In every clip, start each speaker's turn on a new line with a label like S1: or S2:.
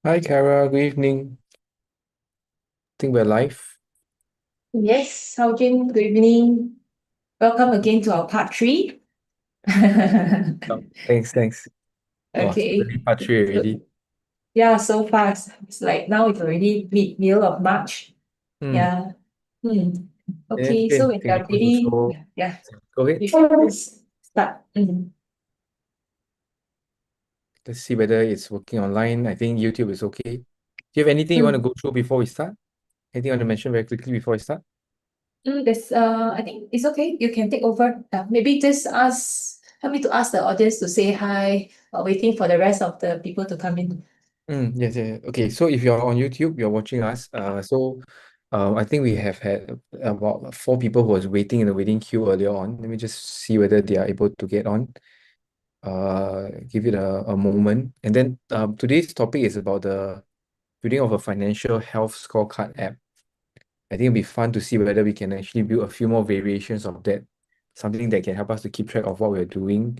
S1: Hi, Kara. Good evening. Think we're live.
S2: Yes, Xiaojun, good evening. Welcome again to our part three.
S1: Oh, thanks. Oh, it's
S2: Okay,
S1: already part three
S2: so
S1: already.
S2: yeah, so fast. It's like now it's already middle of March.
S1: Hmm.
S2: Yeah. Hmm.
S1: Yeah,
S2: Okay, so
S1: okay.
S2: when
S1: Think
S2: you're
S1: we could
S2: ready,
S1: also
S2: yeah, yeah.
S1: go ahead.
S2: Before we start.
S1: Let's see whether it's working online. I think YouTube is okay. Do you have anything you want to
S2: Mm.
S1: go through before we start? Anything you want to mention very quickly before we start?
S2: I think it's okay. You can take over. Maybe just help me to ask the audience to say hi, waiting for the rest of the people to come in.
S1: Yes. Okay, so if you're on YouTube, you're watching us. I think we have had about four people who was waiting in the waiting queue earlier on. Let me just see whether they are able to get on. Give it a moment. And then today's topic is about the building of a financial health scorecard app. I think it'll be fun to see whether we can actually build a few more variations of that, something that can help us to keep track of what we're doing.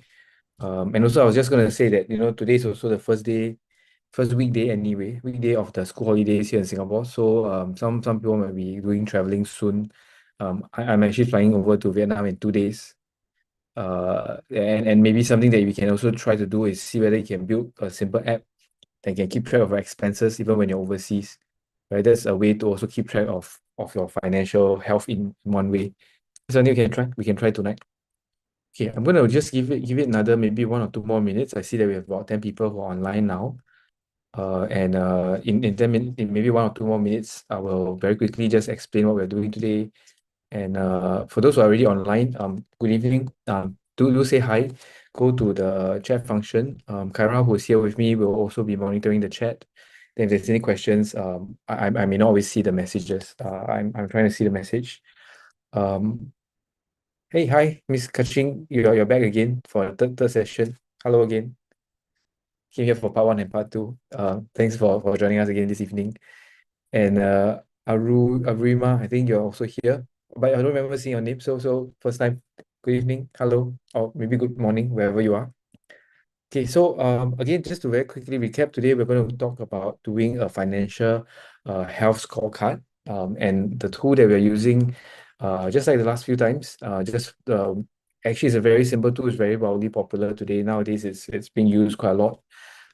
S1: And also I was just gonna say that, today is also the first weekday anyway, weekday of the school holidays here in Singapore. So some people might be doing traveling soon. I'm actually flying over to Vietnam in 2 days. And maybe something that we can also try to do is see whether you can build a simple app that can keep track of your expenses even when you're overseas. Right? That's a way to also keep track of your financial health in one way. Something we can try tonight. Okay, I'm gonna just give it another maybe 1 or 2 more minutes. I see that we have about 10 people who are online now. And in 10 minutes, in maybe 1 or 2 more minutes, I will very quickly just explain what we're doing today. And for those who are already online, good evening. Do say hi. Go to the chat function. Kyra, who's here with me, will also be monitoring the chat. Then if there's any questions, I may not always see the messages. I'm trying to see the message. Um, hey, hi, Miss Kaching, you're back again for the third session. Hello again. Came here for part one and part two. Thanks for joining us again this evening. And Arima, I think you're also here, but I don't remember seeing your name. So first time. Good evening, hello, or maybe good morning, wherever you are. Okay, so again, just to very quickly recap, today we're going to talk about doing a financial health scorecard. And the tool that we're using, just like the last few times, just actually it's a very simple tool. It's very widely popular today. Nowadays, it's being used quite a lot.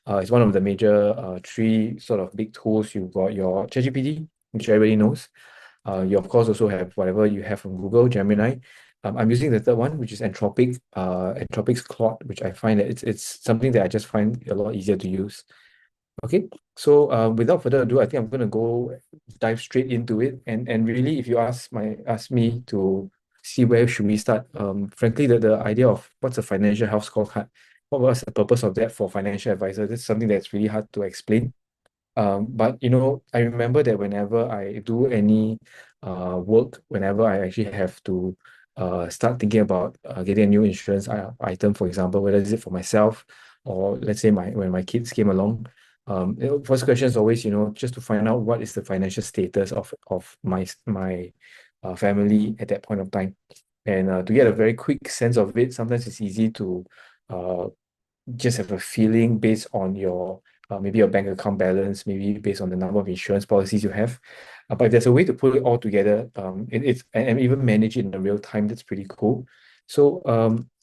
S1: It's one of the major three sort of big tools. You've got your ChatGPT, which everybody knows. You of course also have whatever you have from Google, Gemini. I'm using the third one, which is Anthropic's Claude, which I find that it's something that I just find a lot easier to use. Okay, so without further ado, I think I'm gonna go dive straight into it. And really, if you ask me to see where should we start, frankly, the idea of what's a financial health scorecard, what was the purpose of that for financial advisors? That's something that's really hard to explain. But I remember that whenever I do any work, whenever I actually have to start thinking about getting a new insurance item, for example, whether it's it for myself or let's say when my kids came along, first question is always, just to find out what is the financial status of my family at that point of time. And to get a very quick sense of it, sometimes it's easy to uh, just have a feeling based on your maybe your bank account balance, maybe based on the number of insurance policies you have. But if there's a way to put it all together, it's and even manage it in real time, that's pretty cool. So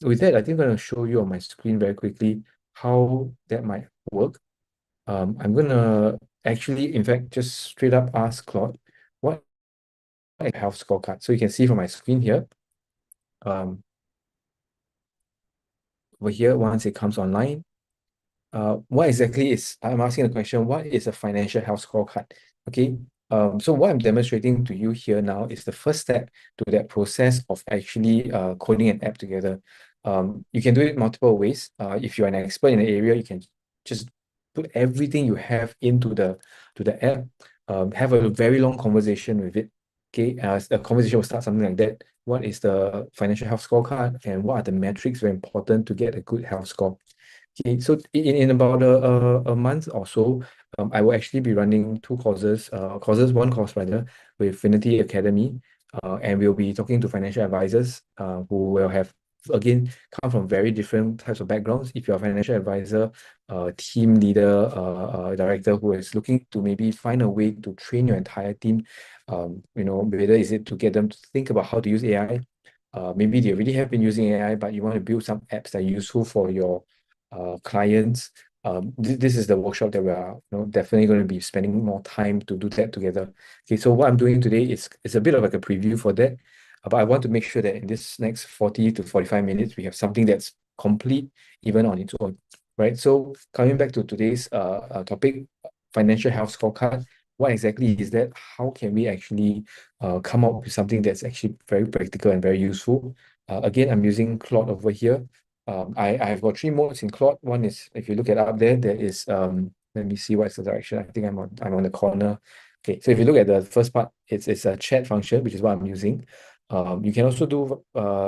S1: with that, I think I'm going to show you on my screen very quickly how that might work. I'm going to actually, in fact, just straight up ask Claude, what is a health scorecard? So you can see from my screen here, um, over here, once it comes online, what exactly is, I'm asking the question, what is a financial health scorecard? Okay. So what I'm demonstrating to you here now is the first step to that process of actually coding an app together. You can do it multiple ways. If you're an expert in the area, you can just put everything you have into the app, have a very long conversation with it. Okay, the conversation will start something like that. What is the financial health scorecard and what are the metrics very important to get a good health score? Okay, so in about a month or so, I will actually be running two one course rather, with Finity Academy, and we'll be talking to financial advisors who will have again, come from very different types of backgrounds. If you're a financial advisor, team leader, director who is looking to maybe find a way to train your entire team, whether is it to get them to think about how to use AI. Maybe they already have been using AI, but you want to build some apps that are useful for your clients. This is the workshop that we are definitely going to be spending more time to do that together. Okay, so what I'm doing today is a bit of like a preview for that. But I want to make sure that in this next 40 to 45 minutes, we have something that's complete even on its own, right? So coming back to today's topic, financial health scorecard, what exactly is that? How can we actually come up with something that's actually very practical and very useful? Again, I'm using Claude over here. I've got 3 modes in Claude. One is, if you look at up there, there is, let me see what's the direction. I think I'm on the corner. Okay, so if you look at the first part, it's a chat function, which is what I'm using. You can also do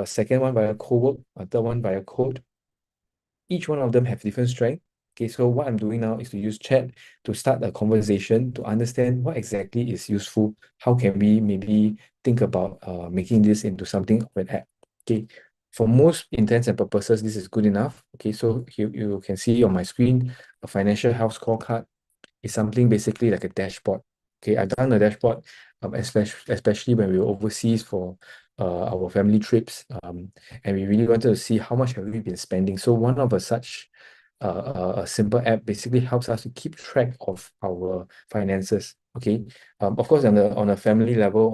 S1: second one via co-work, third one via code. Each one of them have different strength. Okay, so what I'm doing now is to use chat to start a conversation to understand what exactly is useful. How can we maybe think about making this into something of an app? Okay, for most intents and purposes, this is good enough. Okay, so you can see on my screen a financial health scorecard is something basically like a dashboard. Okay, I've done a dashboard, especially when we were overseas for our family trips, and we really wanted to see how much have we been spending. So one of such a simple app basically helps us to keep track of our finances. Okay, of course, on a family level,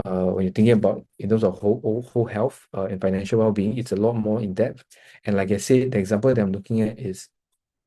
S1: when you're thinking about in terms of whole health and financial well-being, it's a lot more in depth. And like I said, the example that I'm looking at is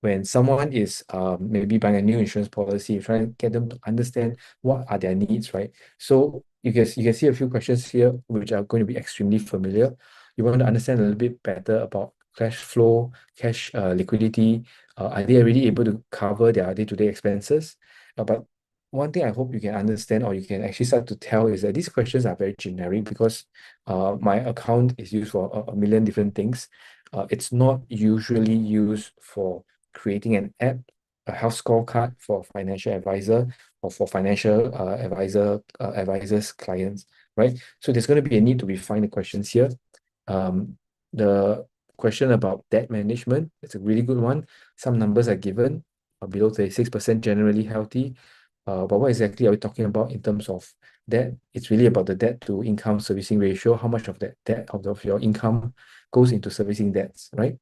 S1: when someone is maybe buying a new insurance policy, you're trying to get them to understand what are their needs, right? So you can see a few questions here which are going to be extremely familiar. You want to understand a little bit better about cash flow, cash liquidity. Are they already able to cover their day-to-day expenses? But one thing I hope you can understand, or you can actually start to tell, is that these questions are very generic because my account is used for a million different things. It's not usually used for creating an app, a health scorecard for financial advisor or for financial advisors clients, right? So there's going to be a need to refine the questions here. The question about debt management, it's a really good one. Some numbers are given, below 36% generally healthy. But what exactly are we talking about in terms of debt? It's really about the debt to income servicing ratio, how much of that debt of your income goes into servicing debts, right?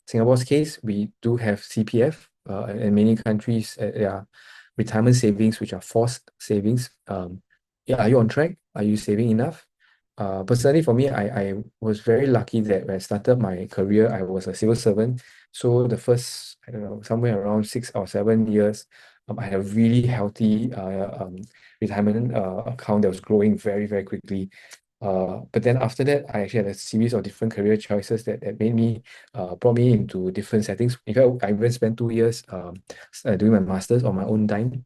S1: Singapore's case, we do have CPF, and many countries, retirement savings, which are forced savings. Yeah, are you on track? Are you saving enough? Personally, for me, I was very lucky that when I started my career, I was a civil servant. So the first, I don't know, somewhere around 6 or 7 years, I had a really healthy retirement account that was growing very, very quickly. But then after that, I actually had a series of different career choices that made me brought me into different settings. In fact, I even spent 2 years doing my master's on my own dime.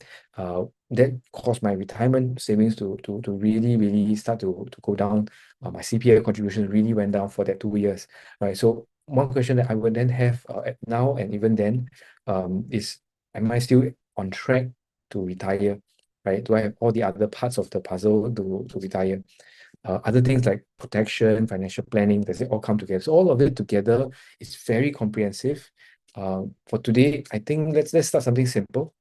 S1: That caused my retirement savings to really, really start to go down. My CPF contribution really went down for that 2 years. Right. So one question that I would then have now and even then is, am I still on track to retire? Right? Do I have all the other parts of the puzzle to retire? Other things like protection, financial planning, does it all come together? So all of it together is very comprehensive. For today, I think let's start something simple.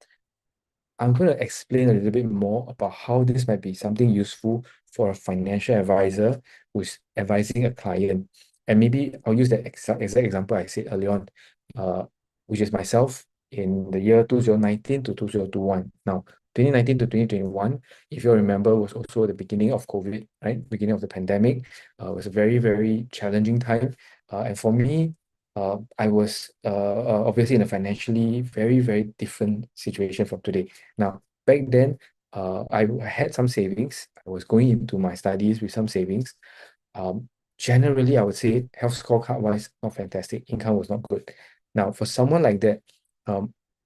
S1: I'm going to explain a little bit more about how this might be something useful for a financial advisor who's advising a client. And maybe I'll use that exact example I said earlier on, which is myself in the year 2019 to 2021. Now, 2019 to 2021, if you remember, was also the beginning of COVID, right? Beginning of the pandemic. It was a very, very challenging time. And for me, I was obviously in a financially very, very different situation from today. Now, back then, I had some savings. I was going into my studies with some savings. Generally, I would say health scorecard wise, not fantastic. Income was not good. Now, for someone like that,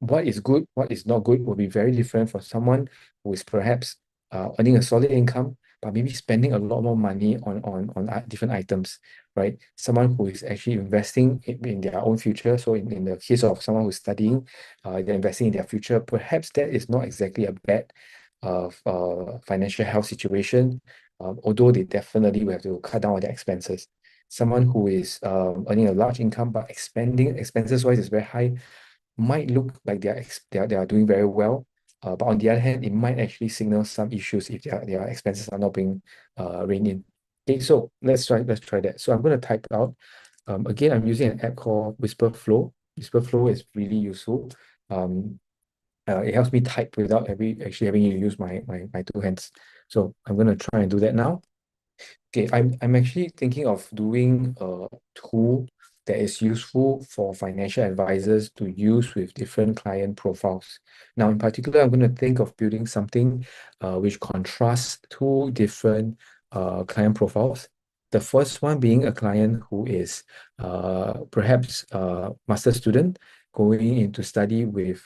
S1: what is good, what is not good will be very different for someone who is perhaps earning a solid income, but maybe spending a lot more money on different items, right? Someone who is actually investing in their own future. So in the case of someone who's studying, they're investing in their future. Perhaps that is not exactly a bad financial health situation. although they definitely will have to cut down on their expenses. Someone who is earning a large income but expanding expenses-wise is very high might look like they are doing very well. But on the other hand, it might actually signal some issues if their expenses are not being reined in. Okay, so let's try that. So I'm going to type out. Again, I'm using an app called Whisper Flow. Whisper Flow is really useful. It helps me type without actually having to use my two hands. So I'm going to try and do that now. Okay, I'm actually thinking of doing a tool that is useful for financial advisors to use with different client profiles. Now, in particular, I'm going to think of building something which contrasts two different client profiles. The first one being a client who is perhaps a master student going into study with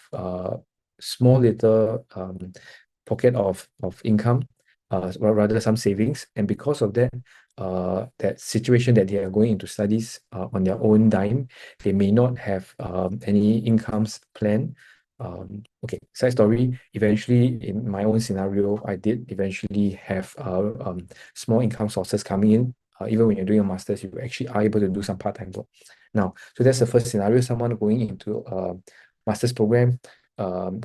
S1: small little pocket of income, or rather some savings, and because of that, that situation that they are going into studies on their own dime, they may not have any incomes plan. Okay, side story. Eventually, in my own scenario, I did eventually have small income sources coming in. Even when you're doing a master's, you actually are able to do some part-time work. Now, so that's the first scenario, someone going into a master's program,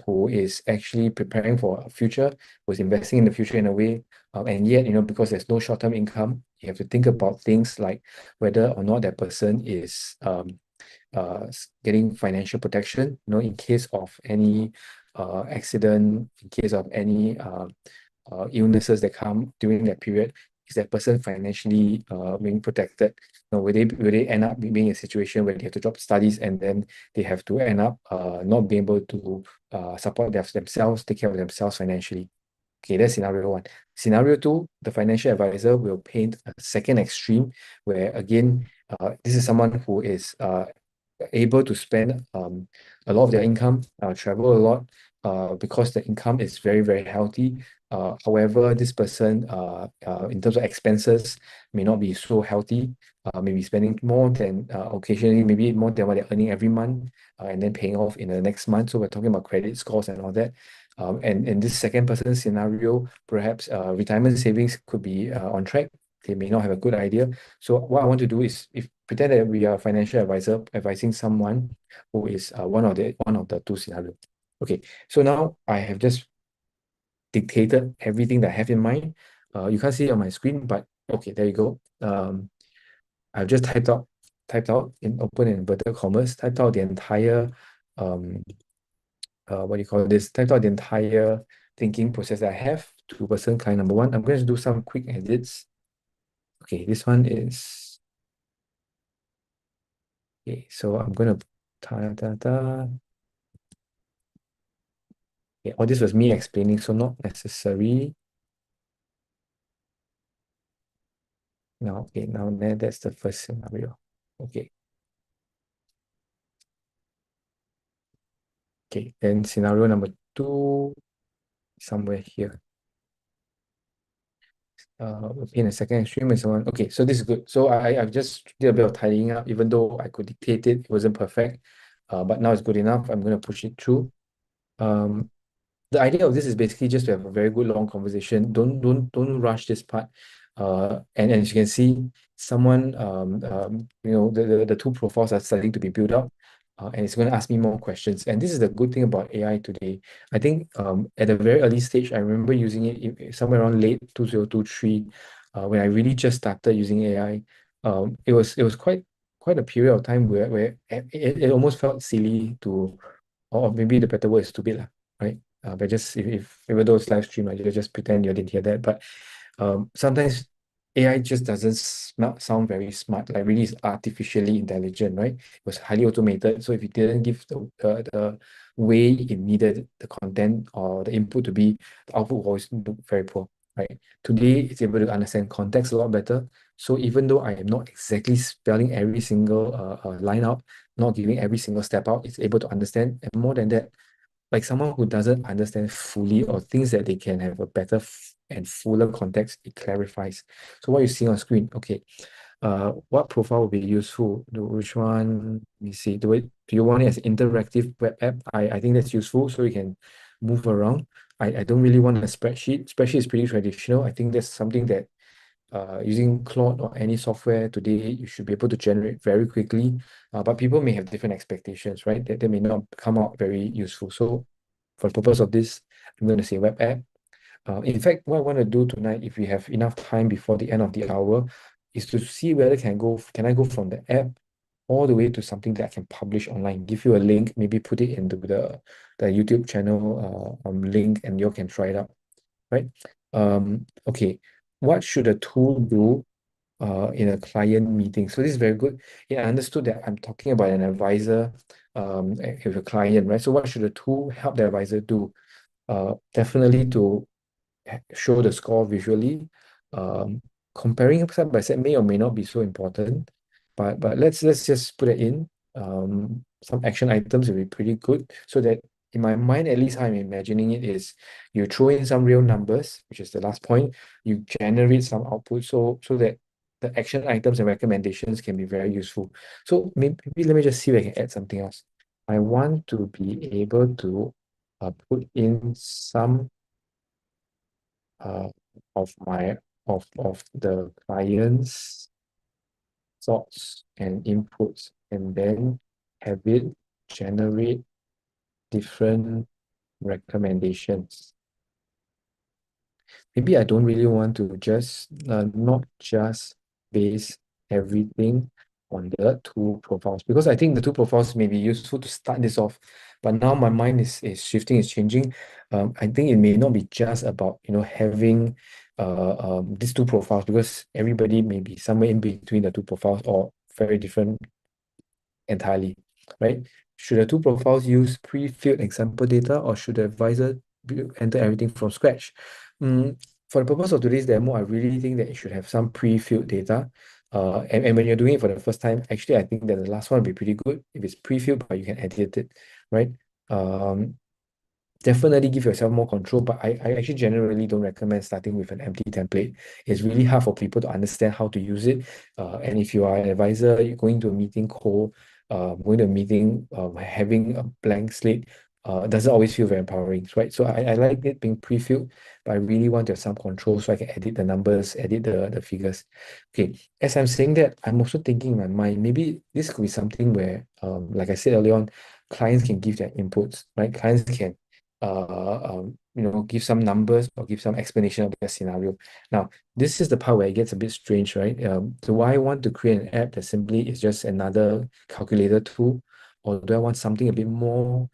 S1: who is actually preparing for a future, who's investing in the future in a way, and yet, because there's no short-term income, you have to think about things like whether or not that person is getting financial protection, in case of any accident, in case of any illnesses that come during that period. Is that person financially being protected? Will they end up being in a situation where they have to drop studies and then they have to end up not being able to support themselves, take care of themselves financially? Okay, that's scenario one. Scenario two, the financial advisor will paint a second extreme where, again, this is someone who is able to spend a lot of their income, travel a lot, because the income is very, very healthy. However, this person, in terms of expenses, may not be so healthy, maybe spending more than occasionally, maybe more than what they're earning every month, and then paying off in the next month. So we're talking about credit scores and all that. And in this second person scenario, perhaps retirement savings could be on track. They may not have a good idea. So what I want to do is, if pretend that we are a financial advisor advising someone who is one of the two scenarios. Okay, so now I have just dictated everything that I have in mind. You can't see it on my screen, but okay, there you go. I've just typed out in open and inverted commas, typed out the entire typed out the entire thinking process that I have to person client number one. I'm going to do some quick edits. Okay, this one is okay. So I'm going to okay, all this was me explaining, so not necessary. Now, okay, now that's the first scenario. Okay. Okay, then scenario number two, somewhere here. In a second extreme and so on. Okay, so this is good. So I've just did a bit of tidying up, even though I could dictate it, it wasn't perfect. But now it's good enough. I'm going to push it through. The idea of this is basically just to have a very good long conversation. Don't rush this part. And as you can see, someone the two profiles are starting to be built up, and it's going to ask me more questions. And this is the good thing about AI today. I think at a very early stage, I remember using it somewhere around late 2023, when I really just started using AI. It was quite a period of time where it almost felt silly to, or maybe the better word is stupid, right? But just if even though it's live stream, I just pretend you didn't hear that. But sometimes AI just doesn't sound very smart, like really is artificially intelligent, right? It was highly automated. So if you didn't give the way it needed the content or the input to be, the output will always look very poor, right? Today, it's able to understand context a lot better. So even though I am not exactly spelling every single line out, not giving every single step out, it's able to understand. And more than that, like someone who doesn't understand fully or thinks that they can have a better and fuller context, it clarifies. So what you see on screen, okay, what profile will be useful? Which one? Let me see. Do you want it as interactive web app? I think that's useful, so you can move around. I don't really want a spreadsheet. Spreadsheet is pretty traditional. I think that's something that using Claude or any software today, you should be able to generate very quickly. But people may have different expectations, right? That they may not come out very useful. So for the purpose of this, I'm going to say web app. In fact, what I want to do tonight, if we have enough time before the end of the hour, is to see whether can I go from the app all the way to something that I can publish online, give you a link, maybe put it into the YouTube channel link, and you can try it out, right? Okay, what should a tool do in a client meeting? So this is very good. Yeah, I understood that I'm talking about an advisor with a client, right? So what should a tool help the advisor do? Definitely to show the score visually. Um, Comparing side by side may or may not be so important, but let's just put it in. Some action items will be pretty good, so that in my mind, at least how I'm imagining it is, you throw in some real numbers, which is the last point. You generate some output, so that the action items and recommendations can be very useful. So maybe let me just see if I can add something else. I want to be able to put in some uh, of the client's thoughts and inputs, and then have it generate different recommendations. Maybe I don't really want to just not just base everything on the two profiles, because I think the two profiles may be useful to start this off, but now my mind is shifting, is changing. I think it may not be just about having these two profiles, because everybody may be somewhere in between the two profiles or very different entirely, right? Should the two profiles use pre-filled example data, or should the advisor enter everything from scratch? For the purpose of today's demo, I really think that it should have some pre-filled data. And when you're doing it for the first time, actually, I think that the last one would be pretty good if it's pre-filled, but you can edit it, right? Definitely give yourself more control, but I actually generally don't recommend starting with an empty template. It's really hard for people to understand how to use it. And if you are an advisor, you're going to a meeting cold, going to a meeting, having a blank slate, doesn't always feel very empowering, right? So I like it being pre-filled, but I really want to have some control so I can edit the numbers, edit the figures. Okay, as I'm saying that, I'm also thinking in my mind, maybe this could be something where, like I said earlier on, clients can give their inputs, right? Clients can give some numbers or give some explanation of their scenario. Now, this is the part where it gets a bit strange, right? Do I want to create an app that simply is just another calculator tool, or do I want something a bit more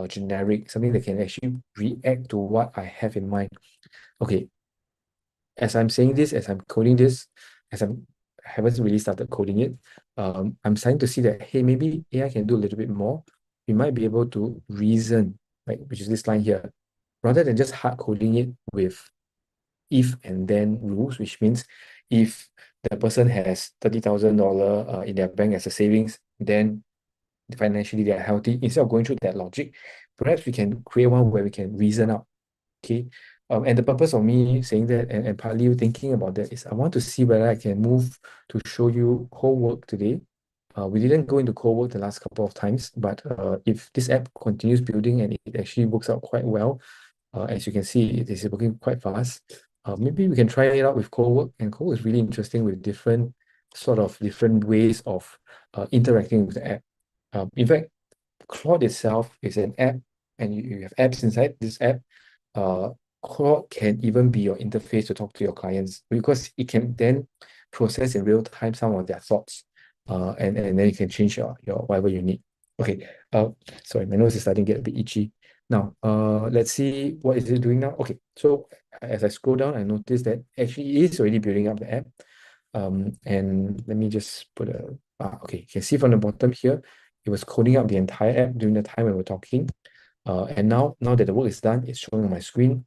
S1: generic, something that can actually react to what I have in mind? Okay, as I'm saying this, as I'm coding this, I haven't really started coding it, I'm starting to see that, hey, maybe AI can do a little bit more. We might be able to reason, right, which is this line here, rather than just hard coding it with if and then rules, which means if the person has $30,000 in their bank as a savings, then financially they are healthy. Instead of going through that logic, perhaps we can create one where we can reason out. Okay. And the purpose of me saying that and partly thinking about that is I want to see whether I can move to show you co-work today. We didn't go into co-work the last couple of times, but if this app continues building and it actually works out quite well, as you can see, it is working quite fast. Maybe we can try it out with co-work, and co-work is really interesting with different ways of interacting with the app. In fact, Claude itself is an app, and you have apps inside this app. Uh, Claude can even be your interface to talk to your clients, because it can then process in real time some of their thoughts, and then you can change your whatever you need. Okay. Sorry, my nose is starting to get a bit itchy. Now, let's see what is it doing now. Okay, so as I scroll down, I notice that actually it is already building up the app. And let me just put okay, you can see from the bottom here, it was coding up the entire app during the time we were talking. And now that the work is done, it's showing on my screen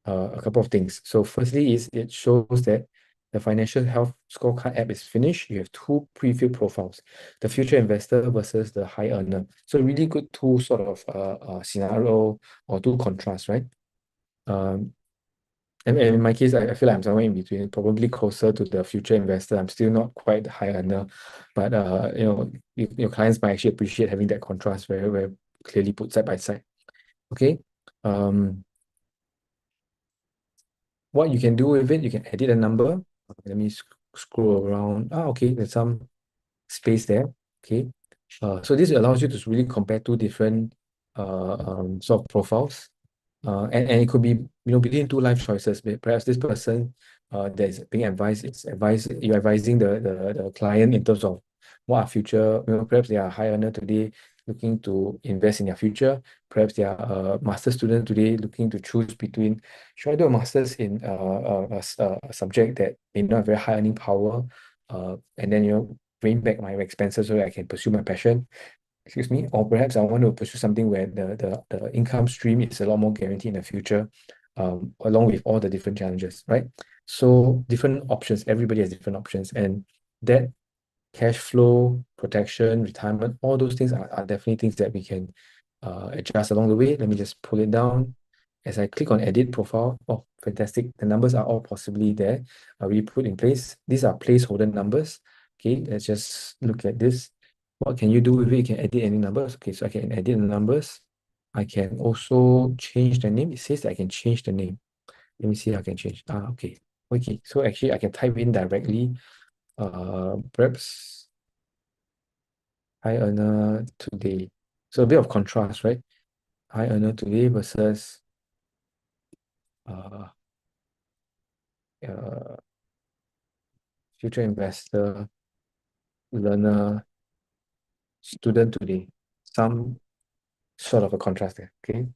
S1: a couple of things. So firstly is it shows that the Financial Health Scorecard app is finished. You have two pre-filled profiles, the future investor versus the high earner. So really good two sort of scenario or two contrast, right? And in my case, I feel like I'm somewhere in between, probably closer to the future investor. I'm still not quite the high earner, but your clients might actually appreciate having that contrast very, very clearly put side by side. Okay. What you can do with it, you can edit a number. Let me scroll around. Okay, there's some space there. Okay. So this allows you to really compare two different sort of profiles. And it could be, between two life choices. Perhaps this person that is being advised you're advising the client in terms of what are future, perhaps they are a high earner today looking to invest in their future. Perhaps they are a master student today looking to choose between, should I do a master's in a subject that may not have very high earning power, and then, bring back my expenses so that I can pursue my passion, excuse me, or perhaps I want to pursue something where the income stream is a lot more guaranteed in the future, along with all the different challenges, right? So different options, everybody has different options, and that cash flow, protection, retirement, all those things are definitely things that we can adjust along the way. Let me just pull it down. As I click on edit profile, oh, fantastic. The numbers are all possibly there, already put in place. These are placeholder numbers. Okay, let's just look at this. What can you do with it? You can edit any numbers. Okay, so I can edit the numbers. I can also change the name. It says that I can change the name. Let me see how I can change. Okay. Okay, so actually I can type in directly, perhaps high earner today. So a bit of contrast, right? High earner today versus uh, uh, future investor, learner, student today. Some sort of a contrast there, okay?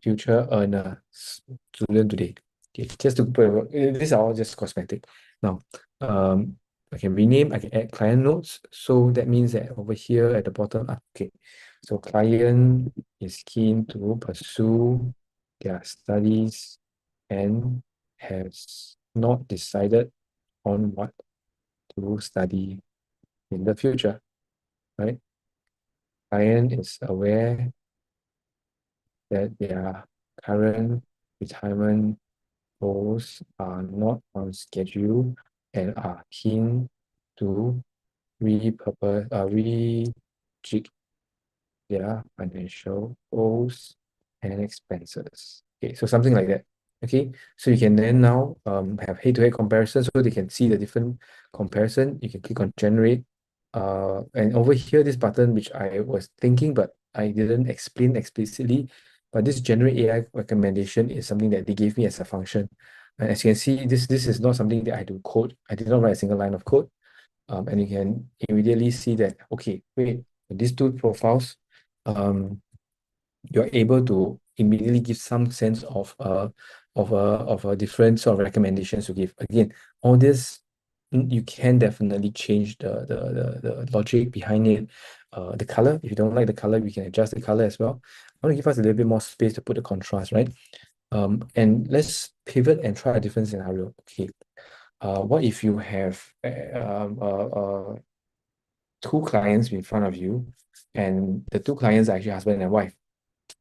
S1: Future earner, student today. Okay, just to put, these are all just cosmetic. Now, I can rename, I can add client notes. So that means that over here at the bottom, okay, so client is keen to pursue their studies and has not decided on what to study in the future, right? Client is aware that their current retirement goals are not on schedule and are keen to rejig their financial goals and expenses. Okay, so something like that. Okay, so you can then now have head-to-head comparison, so they can see the different comparison. You can click on generate. And over here, this button, which I was thinking, but I didn't explain explicitly, but this generate AI recommendation is something that they gave me as a function. And as you can see, this is not something that I do code. I did not write a single line of code. And you can immediately see that, okay, wait, these two profiles, you're able to immediately give some sense of a different sort of recommendations to give. Again, all this, you can definitely change the logic behind it. The color, if you don't like the color, we can adjust the color as well. I want to give us a little bit more space to put the contrast, right? And let's pivot and try a different scenario. Okay. What if you have two clients in front of you, and the two clients are actually husband and wife?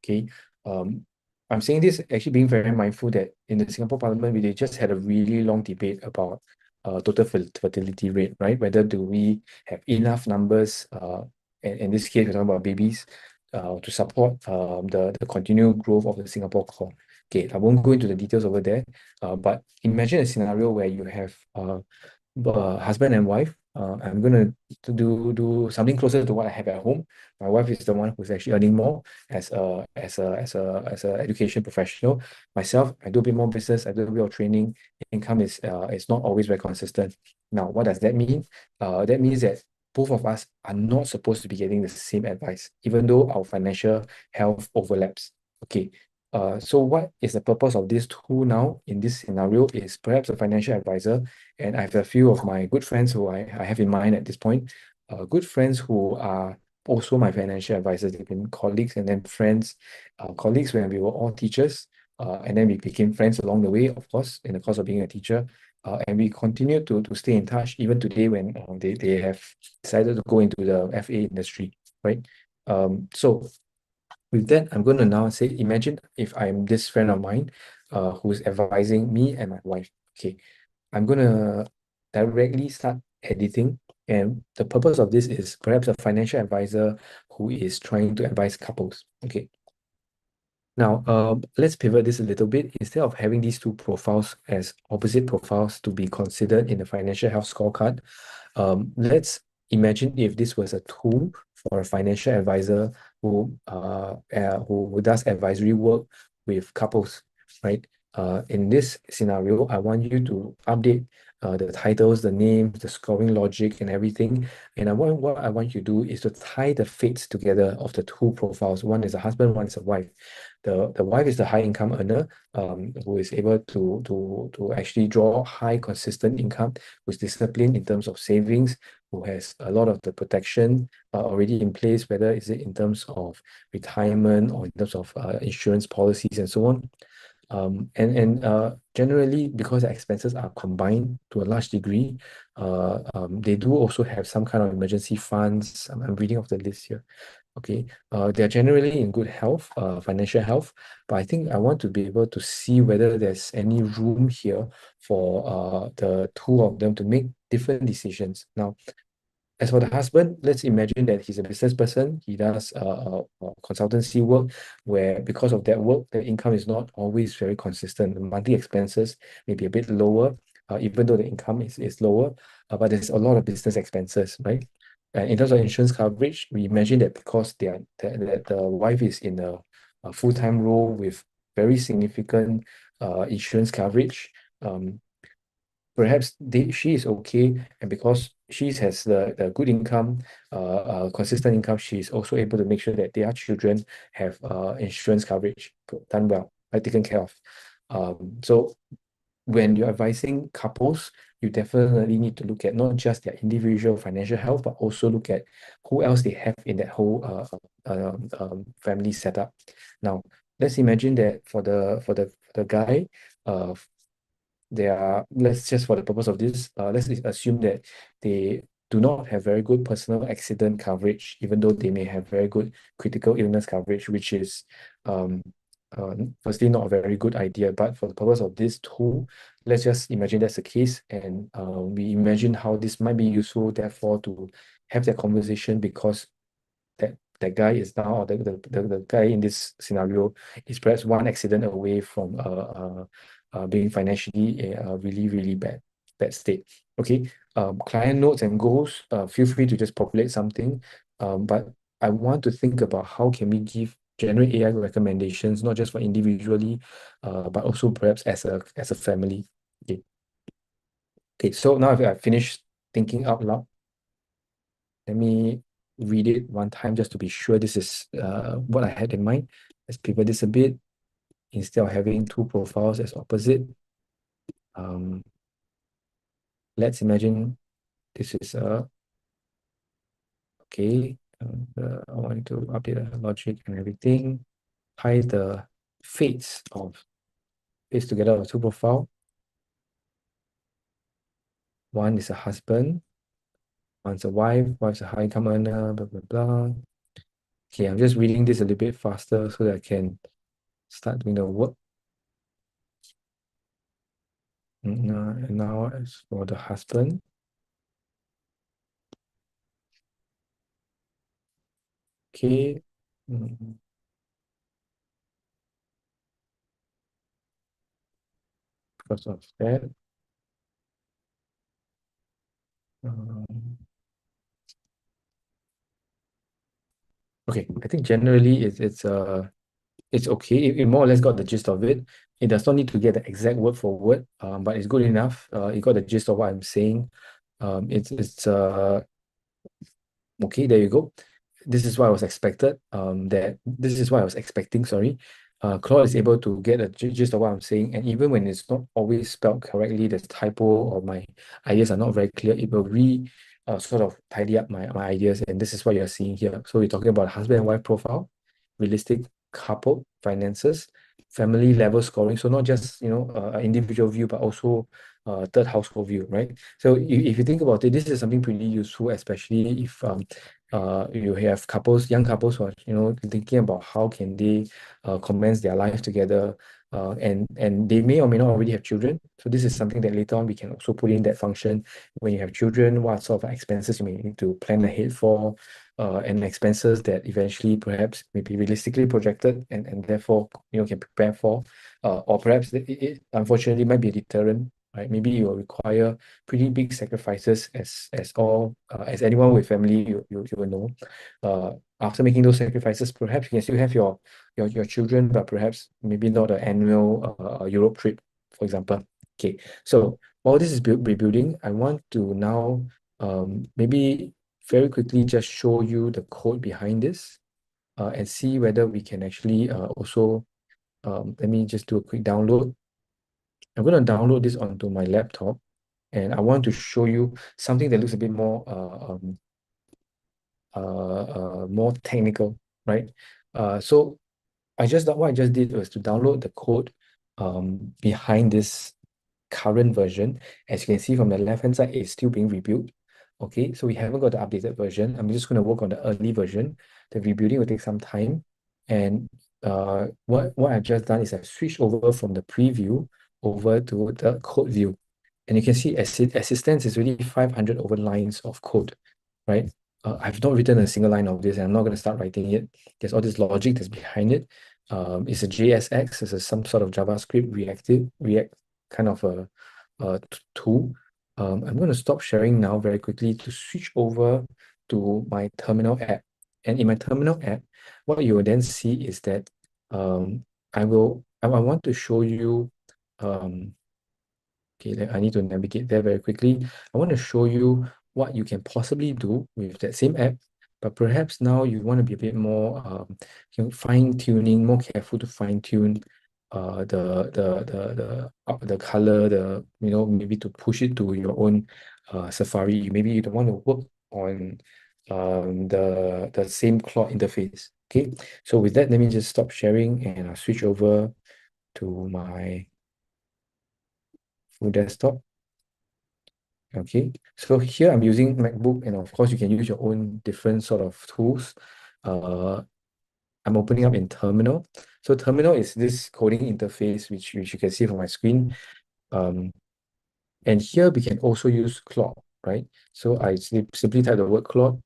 S1: Okay. I'm saying this actually being very mindful that in the Singapore Parliament, they just had a really long debate about total fertility rate, right? Whether do we have enough numbers, and in this case, we're talking about babies, to support the continued growth of the Singapore core. Okay, I won't go into the details over there, but imagine a scenario where you have husband and wife. I'm gonna to do something closer to what I have at home. My wife is the one who's actually earning more as a education professional. Myself, I do a bit more business. I do a bit of training. Income is not always very consistent. Now, what does that mean? That means that both of us are not supposed to be getting the same advice, even though our financial health overlaps. Okay. So what is the purpose of this tool now in this scenario is perhaps a financial advisor, and I have a few of my good friends who I have in mind at this point, good friends who are also my financial advisors. They've been colleagues and then friends, colleagues when we were all teachers, and then we became friends along the way, of course, in the course of being a teacher. And we continue to stay in touch even today when they have decided to go into the FA industry, right? So with that, I'm going to now say, imagine if I'm this friend of mine who's advising me and my wife. Okay, I'm going to directly start editing. And the purpose of this is perhaps a financial advisor who is trying to advise couples. Okay. Now, let's pivot this a little bit. Instead of having these two profiles as opposite profiles to be considered in the financial health scorecard, let's imagine if this was a tool for a financial advisor who does advisory work with couples, right? In this scenario, I want you to update the titles, the names, the scoring logic, and everything. And what I want you to do is to tie the fates together of the two profiles. One is a husband, one is a wife. The wife is the high income earner, who is able to actually draw high consistent income, who's disciplined in terms of savings, who has a lot of the protection already in place, whether is it in terms of retirement or in terms of insurance policies and so on. And generally, because the expenses are combined to a large degree, they do also have some kind of emergency funds. I'm reading off the list here. Okay, they're generally in good health, financial health, but I think I want to be able to see whether there's any room here for the two of them to make different decisions. Now, as for the husband, let's imagine that he's a business person. He does consultancy work where because of that work, the income is not always very consistent. The monthly expenses may be a bit lower, even though the income is lower, but there's a lot of business expenses, right? In terms of insurance coverage, we imagine that because the wife is in a full-time role with very significant insurance coverage, perhaps she is okay, and because she has the good income, consistent income, she's also able to make sure that their children have insurance coverage done well, right, taken care of. So when you're advising couples, you definitely need to look at not just their individual financial health, but also look at who else they have in that whole family setup. Now, let's imagine that for the guy, let's just for the purpose of this, let's assume that they do not have very good personal accident coverage, even though they may have very good critical illness coverage, which is um, firstly not a very good idea. But for the purpose of this tool, let's just imagine that's the case, and we imagine how this might be useful, therefore, to have that conversation, because that guy is now, or the guy in this scenario is perhaps one accident away from being financially a really, really bad state. Okay, client notes and goals, feel free to just populate something. But I want to think about how can we generate AI recommendations, not just for individually, but also perhaps as a family. Okay. Okay, so now I've finished thinking out loud. Let me read it one time just to be sure this is what I had in mind. Let's pivot this a bit. Instead of having two profiles as opposite, let's imagine this is okay. I want to update the logic and everything. Tie the fates together of two profile. One is a husband, one's a wife, wife's a high income earner, blah blah blah. Okay, I'm just reading this a little bit faster so that I can start doing the work. And now as for the husband, okay. Because of that, okay, I think generally it's okay. It more or less got the gist of it. It does not need to get the exact word for word, but it's good enough. It got the gist of what I'm saying. It's okay, there you go. This is what I was expected. This is what I was expecting, sorry. Claude is able to get a gist of what I'm saying, and even when it's not always spelled correctly, there's typo or my ideas are not very clear, it will sort of tidy up my ideas, and this is what you're seeing here. So we're talking about husband and wife profile, realistic couple finances, family level scoring. So not just an individual view, but also third household view, right? So if you think about it, this is something pretty useful, especially if you have young couples who are thinking about how can they commence their life together, and they may or may not already have children. So this is something that later on we can also put in that function. When you have children, what sort of expenses you may need to plan ahead for, and expenses that eventually perhaps may be realistically projected and therefore can prepare for, or perhaps it unfortunately might be a deterrent, right? Maybe you will require pretty big sacrifices as anyone with family you will know. After making those sacrifices, perhaps you can still have your children, but perhaps maybe not an annual Europe trip, for example. Okay, so while this is rebuilding, I want to now maybe very quickly just show you the code behind this and see whether we can actually also, let me just do a quick download. I'm going to download this onto my laptop, and I want to show you something that looks a bit more more technical, right? So what I just did was to download the code behind this current version. As you can see from the left-hand side, it's still being rebuilt. Okay, so we haven't got the updated version. I'm just going to work on the early version. The rebuilding will take some time. And what I've just done is I've switched over from the preview over to the code view. And you can see as it stands, it's really 500 over lines of code, right? I've not written a single line of this, and I'm not going to start writing it. There's all this logic that's behind it. It's a JSX, it's some sort of JavaScript React kind of a tool. I'm going to stop sharing now very quickly to switch over to my terminal app. And in my terminal app, what you will then see is that I want to show you okay, I need to navigate there very quickly. I want to show you what you can possibly do with that same app, but perhaps now you want to be a bit more fine-tuning, more careful to fine-tune the color, maybe to push it to your own Safari. Maybe you don't want to work on the same Claude interface. Okay, so with that, let me just stop sharing and I'll switch over to my full desktop. Okay, so here I'm using MacBook, and of course you can use your own different sort of tools. I'm opening up in Terminal. So Terminal is this coding interface which you can see from my screen. And here we can also use Claude, right? So I simply type the word Claude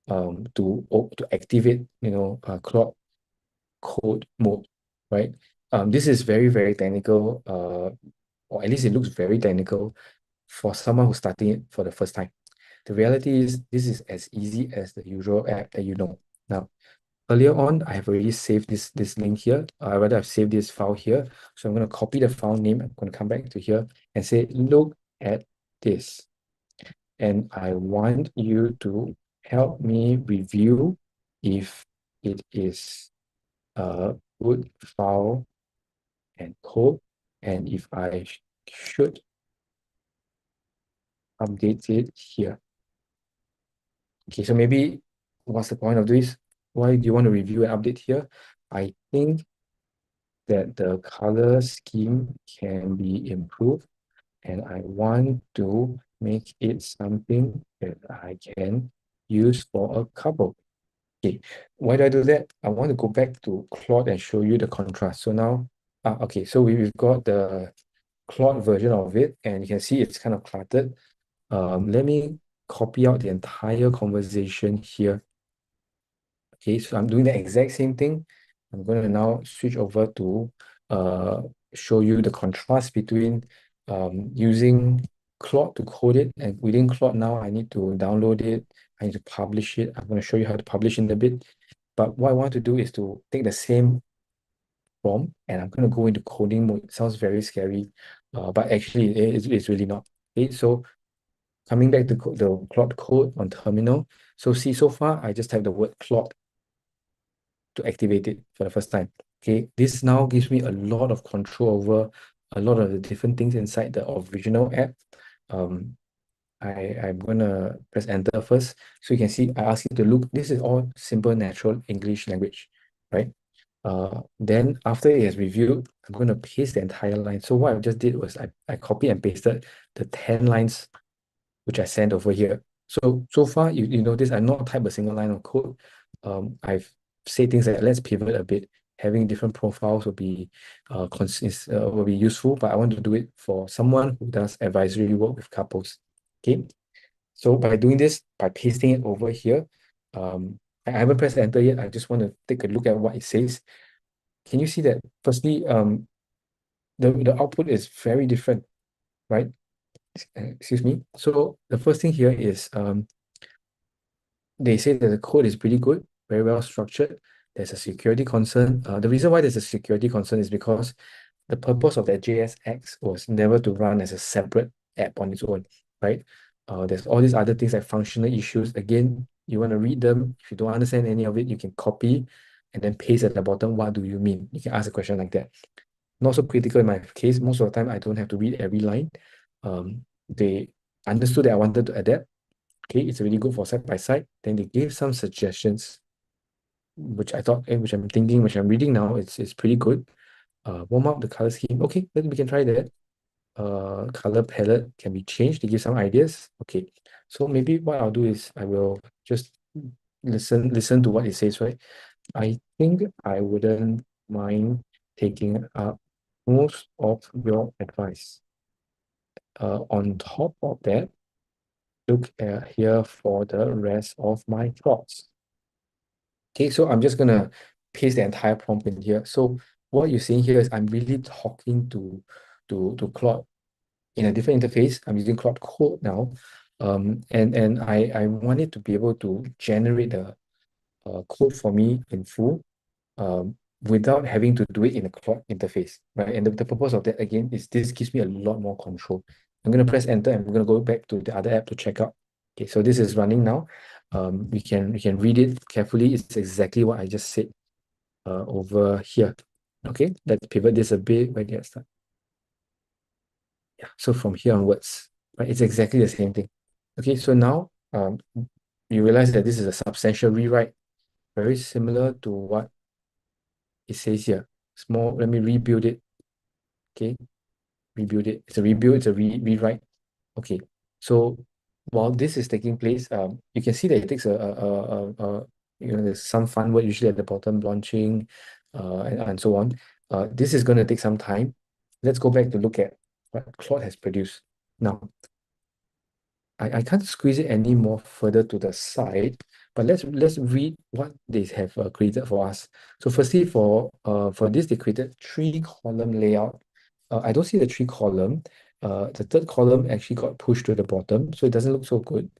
S1: to activate, Claude code mode, right? This is very, very technical, or at least it looks very technical for someone who's starting it for the first time. The reality is this is as easy as the usual app that you know. Now, earlier on, I have already saved this link here. Rather, I've saved this file here. So I'm going to copy the file name. I'm going to come back to here and say, look at this. And I want you to help me review if it is a good file and code, and if I should update it here. Okay, so maybe what's the point of this? Why do you want to review and update here? I think that the color scheme can be improved, and I want to make it something that I can use for a couple. Okay, why do I do that? I want to go back to Claude and show you the contrast. So now, okay, so we've got the Claude version of it, and you can see it's kind of cluttered. Let me copy out the entire conversation here. Okay, so I'm doing the exact same thing. I'm going to now switch over to show you the contrast between using Claude to code it, and within Claude now I need to download it, I need to publish it. I'm going to show you how to publish in a bit. But what I want to do is to take the same prompt and I'm going to go into coding mode. It sounds very scary, but actually it's really not. Okay, so coming back to the Claude code on terminal. So see, so far I just typed the word Claude to activate it for the first time. Okay, this now gives me a lot of control over a lot of the different things inside the original app. I'm gonna press enter first. So you can see I ask you to look, this is all simple natural English language, right? Then after it has reviewed, I'm going to paste the entire line. So what I just did was I copied and pasted the 10 lines which I sent over here. So far, you notice I've not typed a single line of code. I've said things like, let's pivot a bit. Having different profiles will be useful, but I want to do it for someone who does advisory work with couples. Okay. So by doing this, by pasting it over here, I haven't pressed enter yet. I just want to take a look at what it says. Can you see that? Firstly, the output is very different, right? Excuse me. So the first thing here is they say that the code is pretty good, very well structured. There's a security concern. The reason why there's a security concern is because the purpose of that JSX was never to run as a separate app on its own, right? There's all these other things like functional issues. Again, you want to read them. If you don't understand any of it, you can copy and then paste at the bottom. What do you mean? You can ask a question like that. Not so critical in my case. Most of the time, I don't have to read every line. They understood that I wanted to adapt. Okay, it's really good for side by side. Then they gave some suggestions, which I thought, which I'm thinking, which I'm reading now, it's pretty good. Warm up the color scheme. Okay, then we can try that. Color palette can be changed to give some ideas. Okay, so maybe what I'll do is I will just listen to what it says, right? I think I wouldn't mind taking up most of your advice. On top of that, look here for the rest of my thoughts. Okay, so I'm just gonna paste the entire prompt in here. So what you're seeing here is I'm really talking to Claude in a different interface. I'm using Claude Code now. And I want it to be able to generate the code for me in full without having to do it in a Claude interface, right? And the purpose of that, again, is this gives me a lot more control. I'm going to press enter and we're going to go back to the other app to check out. Okay, so this is running now. We can read it carefully. It's exactly what I just said over here. Okay, let's pivot this a bit. Where did I start? Yeah, so from here onwards, right, it's exactly the same thing. Okay, so now you realize that this is a substantial rewrite, very similar to what it says here. Small, let me rebuild it. Okay, rebuild it. It's a rebuild, it's a rewrite. Okay, so while this is taking place, you can see that it takes there's some fun word usually at the bottom, launching, and so on. This is going to take some time. Let's go back to look at what Claude has produced. Now, I can't squeeze it any more further to the side, but let's read what they have created for us. So firstly, for this, they created 3-column layout. I don't see the 3-column. The 3rd column actually got pushed to the bottom, so it doesn't look so good.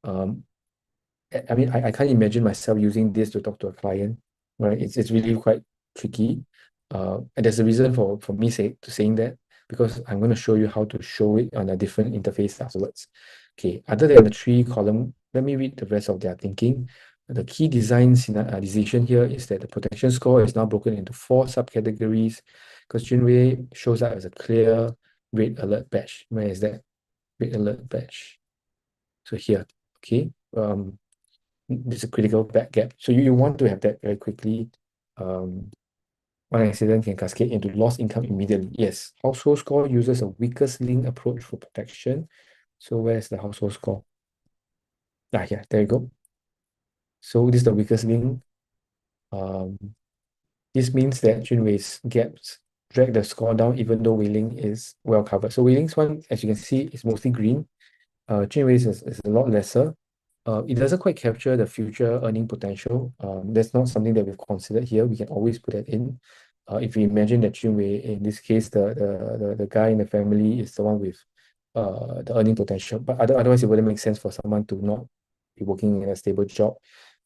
S1: I mean, I can't imagine myself using this to talk to a client, right? It's really quite tricky. And there's a reason for me saying that, because I'm going to show you how to show it on a different interface afterwards. Okay, other than the 3-column, let me read the rest of their thinking. The key design decision here is that the protection score is now broken into 4 subcategories, because 𝐭𝐸𝐬 shows up as a clear red alert badge. Where is that red alert badge? So here, okay. This is a critical back gap. So you want to have that very quickly. One accident can cascade into lost income immediately. Yes, household score uses a weakest link approach for protection. So where's the household score? Yeah, there you go. So this is the weakest link. This means that 𝐭𝐸𝐬's gaps drag the score down even though Wei Ling is well covered. So Wei Ling's one, as you can see, is mostly green. 𝐭𝐸𝐬's is a lot lesser. It doesn't quite capture the future earning potential. That's not something that we've considered here. We can always put that in. If we imagine that 𝐭𝐸𝐬, in this case, the guy in the family is the one with the earning potential. But otherwise, it wouldn't make sense for someone to not be working in a stable job,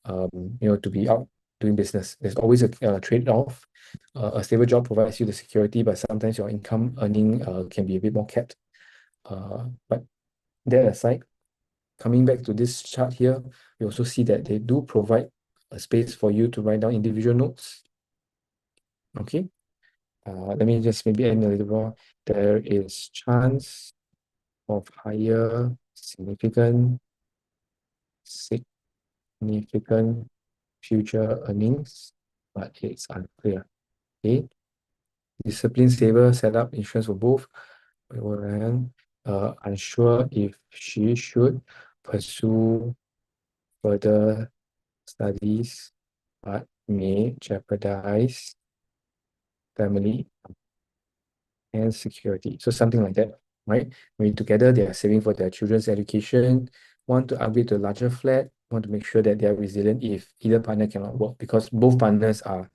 S1: to be out doing business. There's always a trade-off. A stable job provides you the security, but sometimes your income earning can be a bit more capped. But that aside, coming back to this chart here, we also see that they do provide a space for you to write down individual notes. Okay. Let me just maybe add a little more. There is chance of higher significant future earnings, but it's unclear. Okay. Discipline saver set up insurance for both. Unsure if she should pursue further studies, but may jeopardize family and security. So something like that, right? Maybe together they are saving for their children's education, want to upgrade to a larger flat, want to make sure that they are resilient if either partner cannot work, because both partners are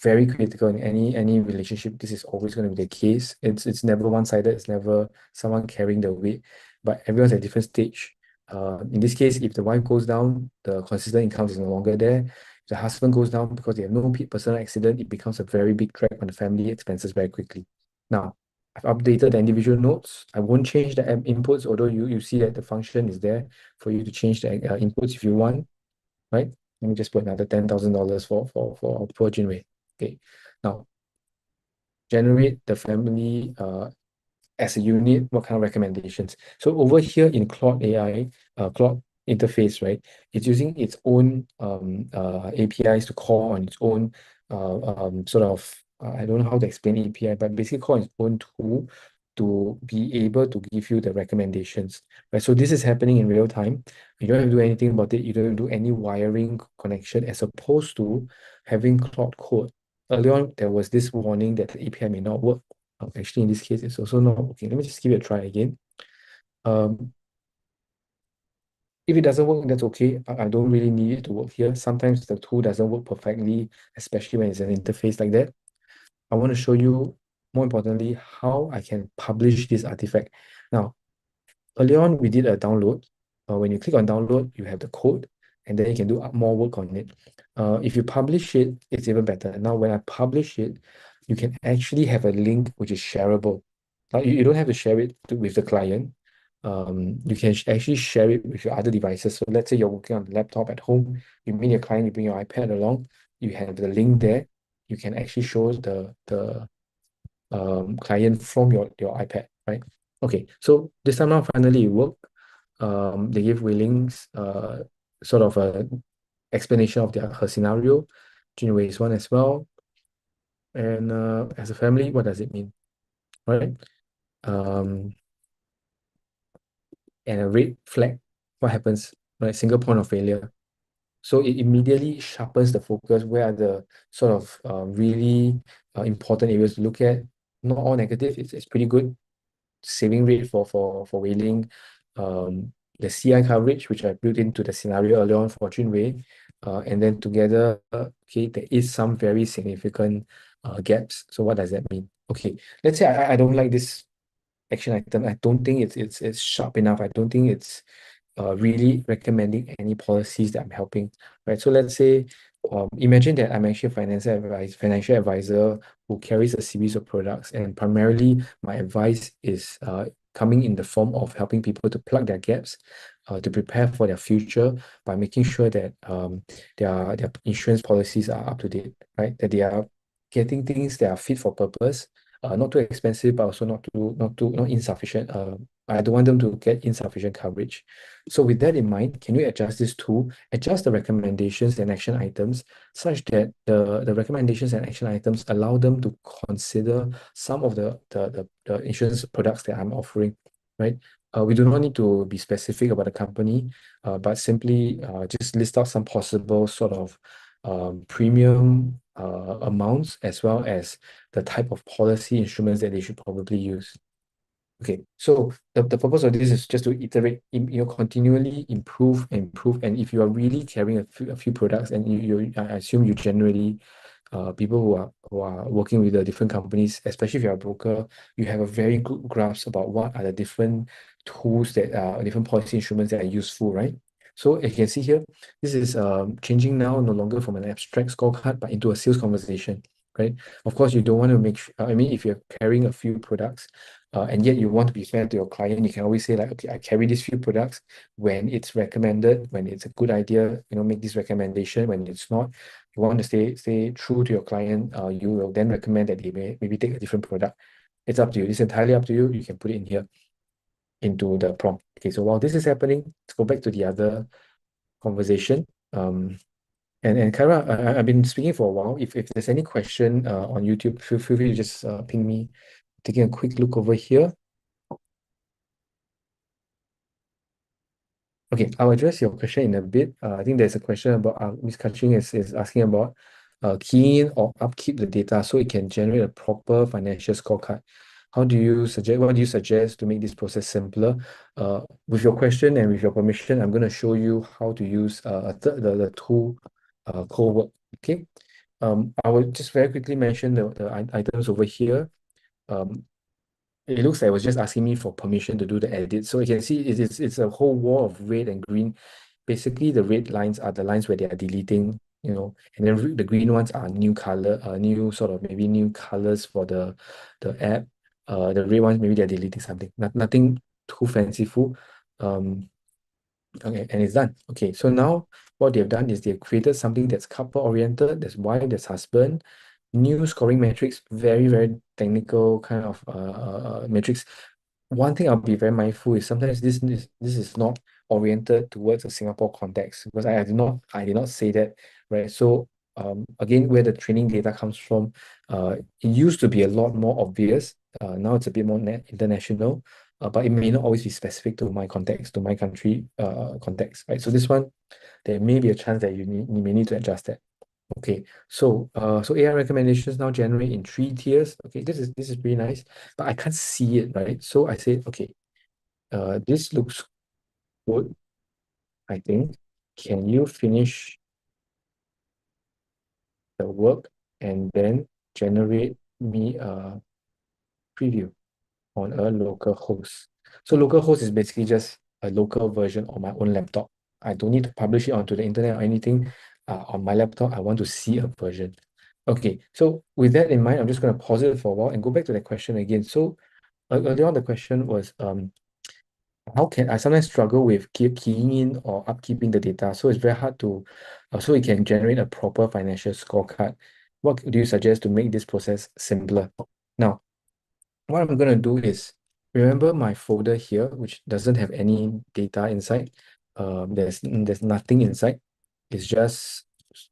S1: very critical in any relationship. This is always going to be the case. It's never one-sided. It's never someone carrying the weight, but everyone's at different stage. In this case, if the wife goes down, the consistent income is no longer there. If the husband goes down because they have no personal accident, it becomes a very big drag on the family expenses very quickly. Now, I've updated the individual notes. I won't change the inputs, although you see that the function is there for you to change the inputs if you want, right? Let me just put another $10,000 for our poor Jinwei. Okay, now generate the family as a unit, what kind of recommendations. So over here in Claude AI, Claude interface, right? It's using its own APIs to call on its own sort of, I don't know how to explain API, but basically call its own tool to be able to give you the recommendations, right? So this is happening in real time. You don't have to do anything about it. You don't have to do any wiring connection, as opposed to having Claude code. Earlier on, there was this warning that the API may not work. Actually, in this case, it's also not working. Let me just give it a try again. If it doesn't work, that's okay. I don't really need it to work here. Sometimes the tool doesn't work perfectly, especially when it's an interface like that. I want to show you, more importantly, how I can publish this artifact. Now, earlier on, we did a download. When you click on download, you have the code, and then you can do more work on it. If you publish it, it's even better. Now, when I publish it, you can actually have a link which is shareable. Now, you don't have to share it with the client. You can actually share it with your other devices. So let's say you're working on the laptop at home, you meet your client, you bring your iPad along, you have the link there. You can actually show the client from your iPad, right? Okay, so this time now finally it worked. They gave Wei Ling's sort of a explanation of her scenario. Jinwei's one as well. And as a family, what does it mean? Right? And a red flag, what happens? Right, single point of failure. So it immediately sharpens the focus. Where are the sort of really important areas to look at? Not all negative. It's pretty good saving rate for Wei Ling. The CI coverage, which I built into the scenario earlier on for Junwei, and then together, okay, there is some very significant gaps. So what does that mean? Okay, let's say I don't like this action item. I don't think it's sharp enough. I don't think it's really recommending any policies that I'm helping, right? So let's say, imagine that I'm actually a financial advisor who carries a series of products, and primarily my advice is coming in the form of helping people to plug their gaps, to prepare for their future by making sure that their insurance policies are up to date, right? That they are getting things that are fit for purpose, not too expensive, but also not insufficient. I don't want them to get insufficient coverage. So with that in mind, can you adjust this tool, adjust the recommendations and action items such that the recommendations and action items allow them to consider some of the insurance products that I'm offering, right? We do not need to be specific about the company, but simply just list out some possible sort of premium amounts, as well as the type of policy instruments that they should probably use. Okay, so the purpose of this is just to iterate, continually improve and improve. And if you are really carrying a few products, and I assume you generally, people who are working with the different companies, especially if you're a broker, you have a very good grasp about what are the different tools that are different policy instruments that are useful, right? So as you can see here, this is changing now, no longer from an abstract scorecard, but into a sales conversation, right? Of course, you don't want to make I mean, if you're carrying a few products, and yet you want to be fair to your client, you can always say like, okay, I carry these few products. When it's recommended, when it's a good idea, make this recommendation. When it's not, you want to stay true to your client, you will then recommend that they maybe take a different product. It's up to you. It's entirely up to you. You can put it in here into the prompt. Okay, so while this is happening, let's go back to the other conversation. And Kyra, I've been speaking for a while. If there's any question on YouTube, feel free to just ping me. Taking a quick look over here. Okay, I'll address your question in a bit. I think there's a question about Ms. Kaching is asking about key in or upkeep the data so it can generate a proper financial scorecard. What do you suggest to make this process simpler? With your question and with your permission, I'm going to show you how to use the tool 𝐭𝐫𝐞. Okay. I will just very quickly mention the items over here. It looks like it was just asking me for permission to do the edit. So you can see it's a whole wall of red and green. Basically, the red lines are the lines where they are deleting, and then the green ones are new color, new sort of maybe new colors for the app. The red ones maybe they're deleting something. Nothing too fanciful. Okay, and it's done. Okay, so now what they've done is they've created something that's couple oriented, there's wife, there's husband, new scoring metrics, very, very technical kind of metrics. One thing I'll be very mindful is sometimes this is not oriented towards a Singapore context, because I did not say that, right? So again, where the training data comes from, it used to be a lot more obvious. Now it's a bit more international, but it may not always be specific to my context, to my country context, right? So this one, there may be a chance that you may need to adjust that. Okay, so AI recommendations now generate in 3 tiers. Okay, this is pretty nice, but I can't see it, right? So I said, okay, this looks good, I think. Can you finish the work and then generate me a preview on a local host? So local host is basically just a local version on my own laptop. I don't need to publish it onto the internet or anything. On my laptop, I want to see a version. Okay, so with that in mind, I'm just going to pause it for a while and go back to the question again. So earlier on, the question was, how can I sometimes struggle with keying in or upkeeping the data? So it's very hard to, so we can generate a proper financial scorecard. What do you suggest to make this process simpler? Now, what I'm going to do is, remember my folder here, which doesn't have any data inside. There's nothing inside. It's just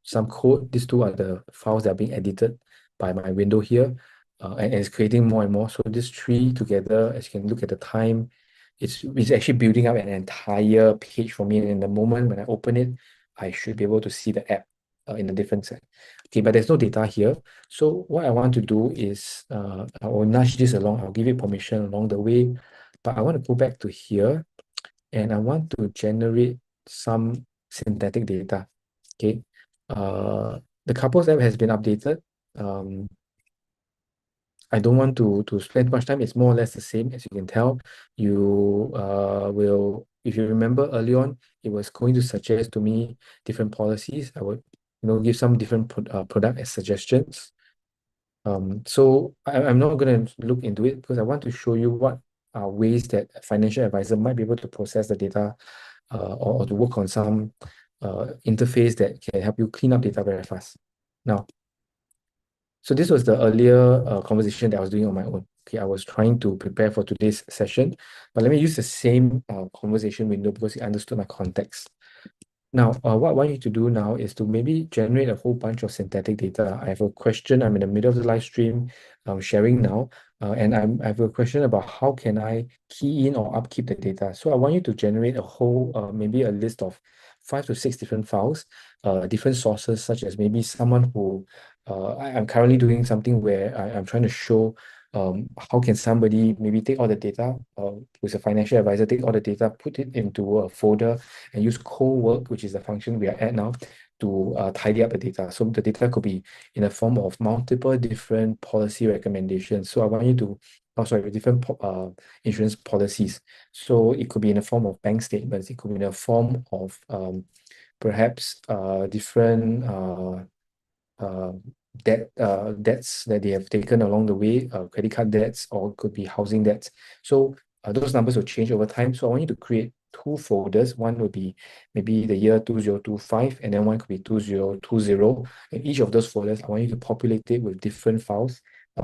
S1: some code. These two are the files that are being edited by my window here, and it's creating more and more. So these three together, as you can look at the time, it's actually building up an entire page for me. And in the moment when I open it, I should be able to see the app in a different set. Okay, but there's no data here. So what I want to do is I will nudge this along. I'll give it permission along the way, but I want to go back to here and I want to generate some synthetic data. Okay, the couples app has been updated. I don't want to spend much time. It's more or less the same, as you can tell. You will, if you remember early on, it was going to suggest to me different policies. I would, give some different product as suggestions. So I'm not going to look into it because I want to show you what are ways that a financial advisor might be able to process the data or to work on some interface that can help you clean up data very fast. Now, so this was the earlier conversation that I was doing on my own. Okay, I was trying to prepare for today's session, but let me use the same conversation window because it understood my context. Now, what I want you to do now is to maybe generate a whole bunch of synthetic data. I have a question. I'm in the middle of the live stream, sharing now, and I have a question about how can I key in or upkeep the data. So I want you to generate a whole, maybe a list of 5 to 6 different files, different sources, such as maybe someone who, I'm currently doing something where I'm trying to show how can somebody maybe take all the data, who's a financial advisor, take all the data, put it into a folder, and use 𝐭𝐫𝐞, which is the function we are at now, to tidy up the data. So the data could be in a form of multiple different policy recommendations. So I want you to, different insurance policies. So it could be in a form of bank statements. It could be in a form of perhaps different debts that they have taken along the way, credit card debts, or could be housing debts. So those numbers will change over time. So I want you to create 2 folders. One would be maybe the year 2025, and then one could be 2020. In each of those folders, I want you to populate it with different files,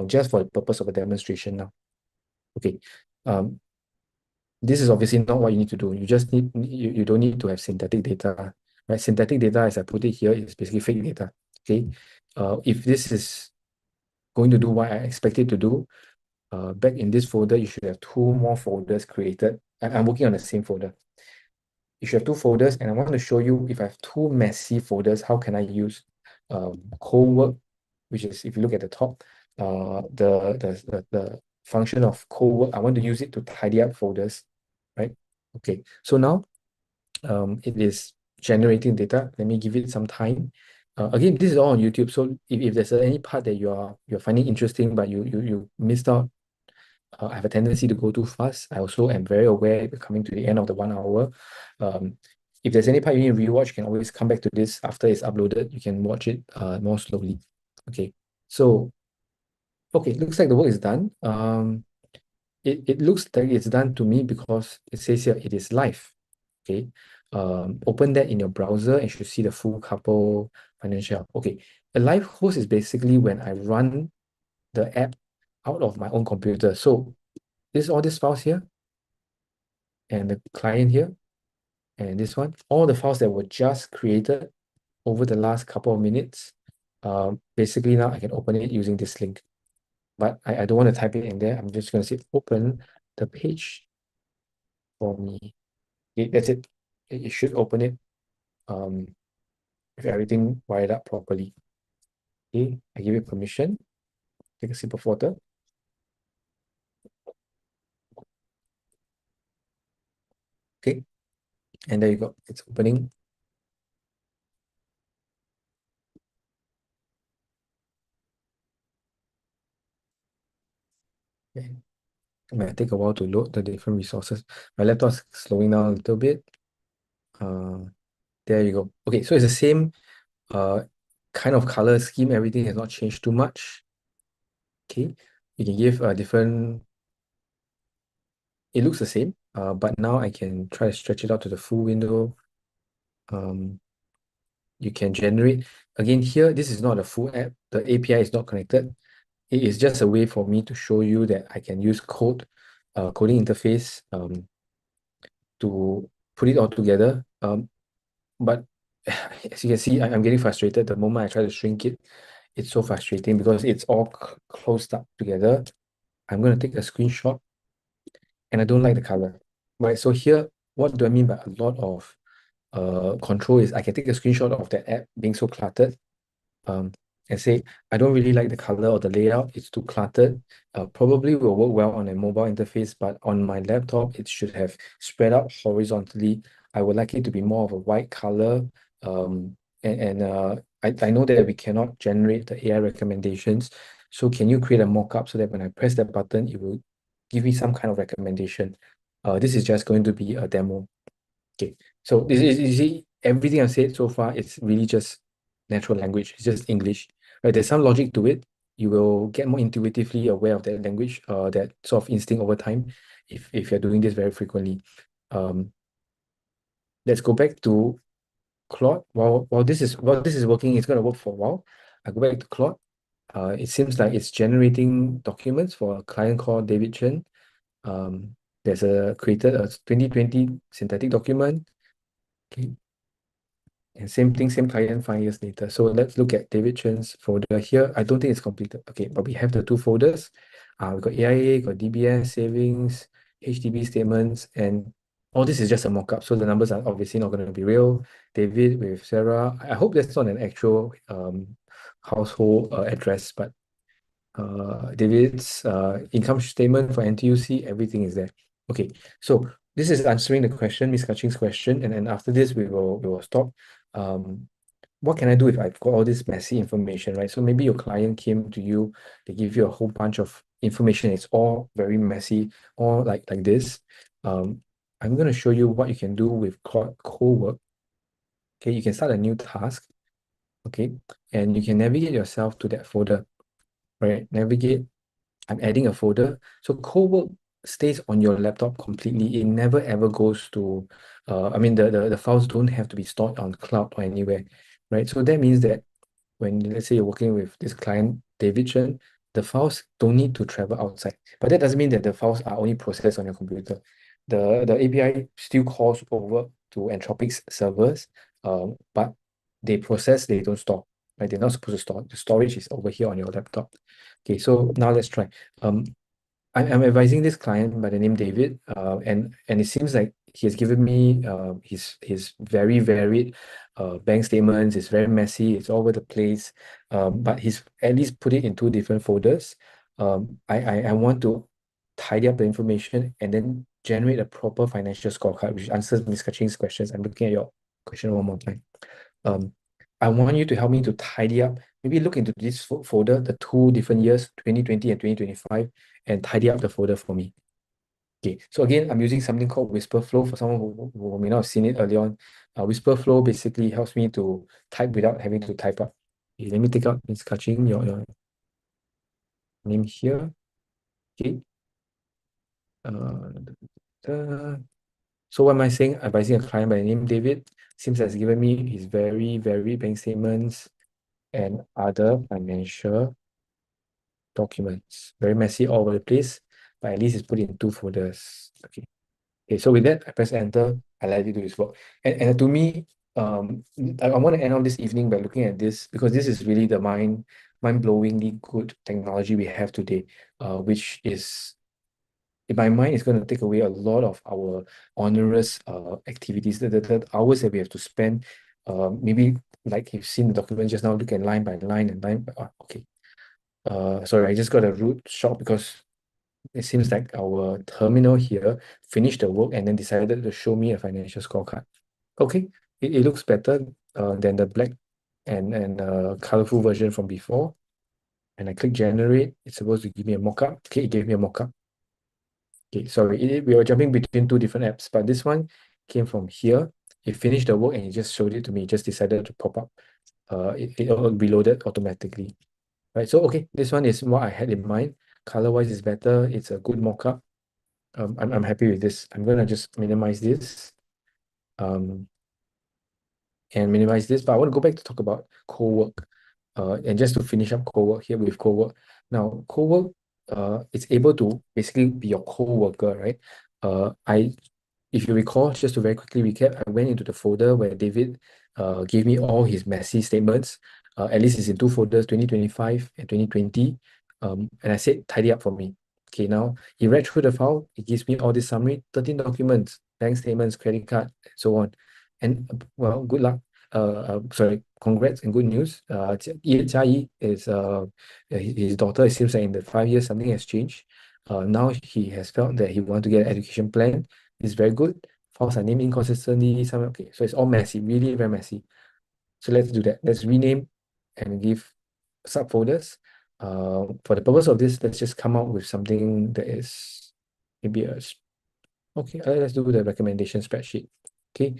S1: just for the purpose of a demonstration now. Okay. This is obviously not what you need to do. You just need, you don't need to have synthetic data, right? Synthetic data, as I put it here, is basically fake data. Okay. If this is going to do what I expect it to do, back in this folder, you should have 2 more folders created. I'm working on the same folder. You should have 2 folders, and I want to show you if I have 2 messy folders, how can I use 𝐭𝐫𝐞, which is, if you look at the top, the function of co-work. I want to use it to tidy up folders, right? Okay, so now it is generating data. Let me give it some time. Again, this is all on YouTube. So if there's any part that you're finding interesting, but you missed out, I have a tendency to go too fast. I also am very aware we're coming to the end of the 1 hour. If there's any part you need to rewatch, you can always come back to this after it's uploaded. You can watch it more slowly. Okay, so okay, looks like the work is done. It looks like it's done to me because it says here it is live. Okay, open that in your browser and you should see the full couple financial. Okay, a live host is basically when I run the app out of my own computer. So this all these files here, and the client here, and this one, all the files that were just created over the last couple of minutes. Basically now I can open it using this link. But I don't want to type it in there. I'm just going to say open the page for me. Okay, that's it. It should open it with everything wired up properly. Okay, I give it permission. Take a sip of water. Okay, and there you go. It's opening. Okay. It might take a while to load the different resources. My laptop's slowing down a little bit. There you go. Okay, so it's the same kind of color scheme. Everything has not changed too much. Okay, you can give a different. It looks the same, but now I can try to stretch it out to the full window. You can generate again here. This is not a full app. The API is not connected. It is just a way for me to show you that I can use coding interface to put it all together. But as you can see, I'm getting frustrated. The moment I try to shrink it, it's so frustrating because it's all closed up together. I'm going to take a screenshot and I don't like the color. Right, so here, what do I mean by a lot of control is I can take a screenshot of that app being so cluttered and say, I don't really like the color or the layout, it's too cluttered. Probably will work well on a mobile interface, but on my laptop, it should have spread out horizontally. I would like it to be more of a white color. I know that we cannot generate the AI recommendations. So can you create a mock-up so that when I press that button, it will give me some kind of recommendation? This is just going to be a demo. Okay, so this is, you see, everything I've said so far, it's really just natural language. It's just English, right? There's some logic to it. You will get more intuitively aware of that language, that sort of instinct over time, if you're doing this very frequently. Let's go back to Claude. While this is working, it's going to work for a while. I go back to Claude. It seems like it's generating documents for a client called David Chen. There's created a 2020 synthetic document. Okay. And same thing, same client 5 years later. So let's look at David Chen's folder here. I don't think it's completed. Okay, but we have the two folders. We've got AIA, got DBS, savings, HDB statements, and all this is just a mock-up. So the numbers are obviously not going to be real. David with Sarah. I hope that's not an actual household address, but David's income statement for NTUC, everything is there. Okay, so this is answering the question, Ms. Kaching's question, and then after this we will stop. What can I do if I've got all this messy information, right? So maybe your client came to you, they give you a whole bunch of information, it's all very messy, all like this. I'm going to show you what you can do with Claude Co-work. Okay, you can start a new task, okay, and you can navigate yourself to that folder, right? Navigate. I'm adding a folder. So co-work stays on your laptop completely. It never ever goes to, I mean, the files don't have to be stored on cloud or anywhere, right? So that means that when, let's say you're working with this client, David Chen, the files don't need to travel outside. But that doesn't mean that the files are only processed on your computer. The API still calls over to Anthropic's servers, but they process, they don't store, right? They're not supposed to store. The storage is over here on your laptop. Okay, so now let's try. I'm advising this client by the name David, and it seems like he has given me his very varied bank statements. It's very messy. It's all over the place. But he's at least put it in two different folders. I want to tidy up the information, and then generate a proper financial scorecard which answers Ms. 𝐂𝐨𝐻𝐿's questions. I'm looking at your question one more time. I want you to help me to tidy up, maybe look into this folder, the 2 different years, 2020 and 2025, and tidy up the folder for me. Okay, so again, I'm using something called Whisper Flow for someone who may not have seen it early on. Whisper Flow basically helps me to type without having to type up. Okay, let me take out Ms. 𝐂𝐨𝐻, your name here. Okay. So what am I saying? Advising a client by the name David. Seems has given me his very bank statements and other financial documents. Very messy all over the place, but at least it's put in 2 folders. Okay. Okay, so with that, I press enter. I let it do its work. And to me, I want to end on this evening by looking at this, because this is really the mind-blowingly good technology we have today, which is, in my mind, it's going to take away a lot of our onerous activities, the hours that we have to spend. Maybe like you've seen the document just now, look at line by line and line by, okay. Sorry, I just got a rude shock because it seems like our terminal here finished the work and then decided to show me a financial scorecard. Okay, it looks better than the black and colorful version from before. And I click generate. It's supposed to give me a mock-up. Okay, it gave me a mock-up. Okay, sorry, we were jumping between 2 different apps, but this one came from here. It finished the work and it just showed it to me. It just decided to pop up. It reloaded automatically. Right, so okay, this one is what I had in mind. Color-wise is better. It's a good mock-up. I'm happy with this. I'm gonna just minimize this. And minimize this, but I want to go back to talk about co-work. And just to finish up co-work here with co-work. Now, co-work, it's able to basically be your co-worker, right? If you recall, just to very quickly recap, I went into the folder where David gave me all his messy statements. At least it's in 2 folders, 2025 and 2020. And I said, tidy up for me. Okay, now he read through the file, it gives me all this summary, 13 documents, bank statements, credit card, and so on. And well, good luck. Sorry, congrats and good news. 𝐂𝐸 is his daughter. It seems like in the 5 years something has changed. Now he has felt that he want to get an education plan. It's very good. Files are named inconsistently. Okay, so it's all messy, really very messy. So let's do that. Let's rename and give subfolders. For the purpose of this, let's just come up with something that is maybe okay. Let's do the recommendation spreadsheet. Okay,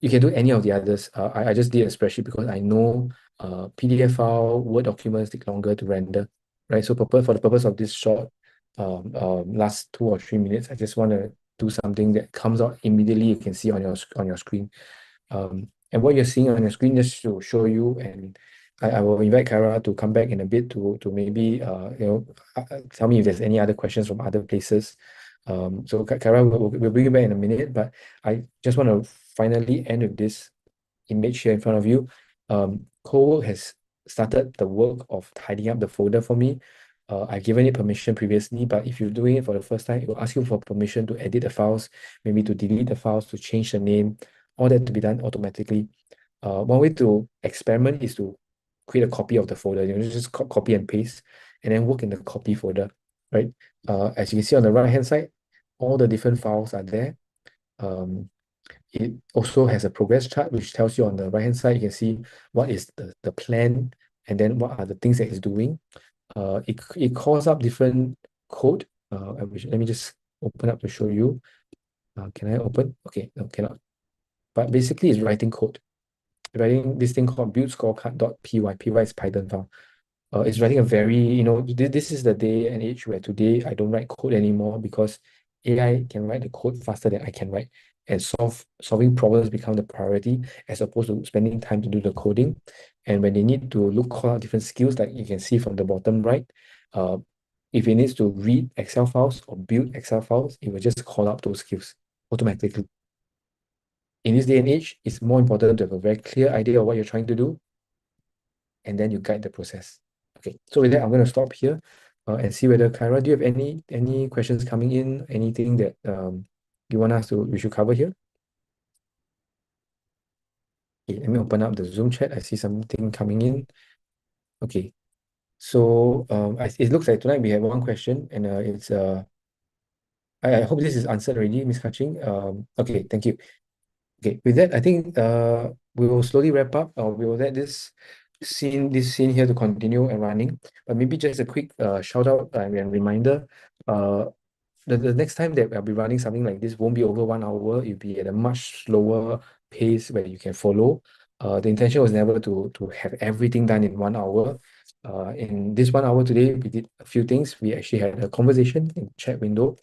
S1: you can do any of the others. I just did a spreadsheet because I know PDF file, Word documents take longer to render, right? So for the purpose of this short last 2 or 3 minutes, I just want to do something that comes out immediately. You can see on your screen. And what you're seeing on your screen, just to show you, and I will invite Kara to come back in a bit to maybe tell me if there's any other questions from other places. So Kara, we'll bring you back in a minute, but I just want to finally end with this image here in front of you. Co-work has started the work of tidying up the folder for me. I've given it permission previously, but if you're doing it for the first time, it will ask you for permission to edit the files, maybe to delete the files, to change the name, all that to be done automatically. One way to experiment is to create a copy of the folder. Just copy and paste, and then work in the copy folder, right? As you can see on the right-hand side, all the different files are there. It also has a progress chart, which tells you on the right-hand side, you can see what is the plan, and then what are the things that it's doing. It calls up different code, which let me just open up to show you. Can I open? Okay, no, cannot. But basically, it's writing code. Writing this thing called build scorecard.py. py is Python file. It's writing a very, this is the day and age where today I don't write code anymore because AI can write the code faster than I can write, and solving problems become the priority as opposed to spending time to do the coding. And when they need to call out different skills, like you can see from the bottom right, if it needs to read Excel files or build Excel files, it will just call out those skills automatically. In this day and age, it's more important to have a very clear idea of what you're trying to do, and then you guide the process. Okay, so with that, I'm going to stop here and see whether Kyra, do you have any questions coming in? Anything that you want we should cover here? Okay, let me open up the Zoom chat. I see something coming in. Okay, so it looks like tonight we have one question, and it's I hope this is answered already, Ms. Kaching. Okay, thank you. Okay, with that, I think we will slowly wrap up. We will let this scene here to continue and running. But maybe just a quick shout out and reminder. Uh, the next time that I'll be running something like this won't be over 1 hour. It'll be at a much slower pace where you can follow. The intention was never to have everything done in 1 hour. In this 1 hour today, we did a few things. We actually had a conversation in the chat window.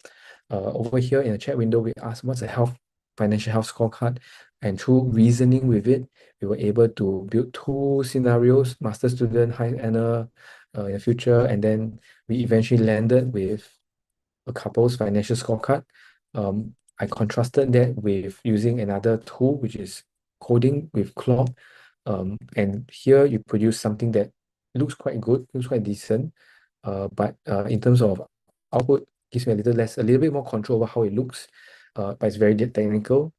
S1: Over here in the chat window, we asked what's a financial health scorecard, and through reasoning with it, we were able to build two scenarios: master student, high earner, in the future, and then we eventually landed with a couple's financial scorecard. I contrasted that with using another tool, which is coding with Claude. And here you produce something that looks quite good, looks quite decent. But in terms of output, gives me a little bit more control over how it looks. But it's very technical.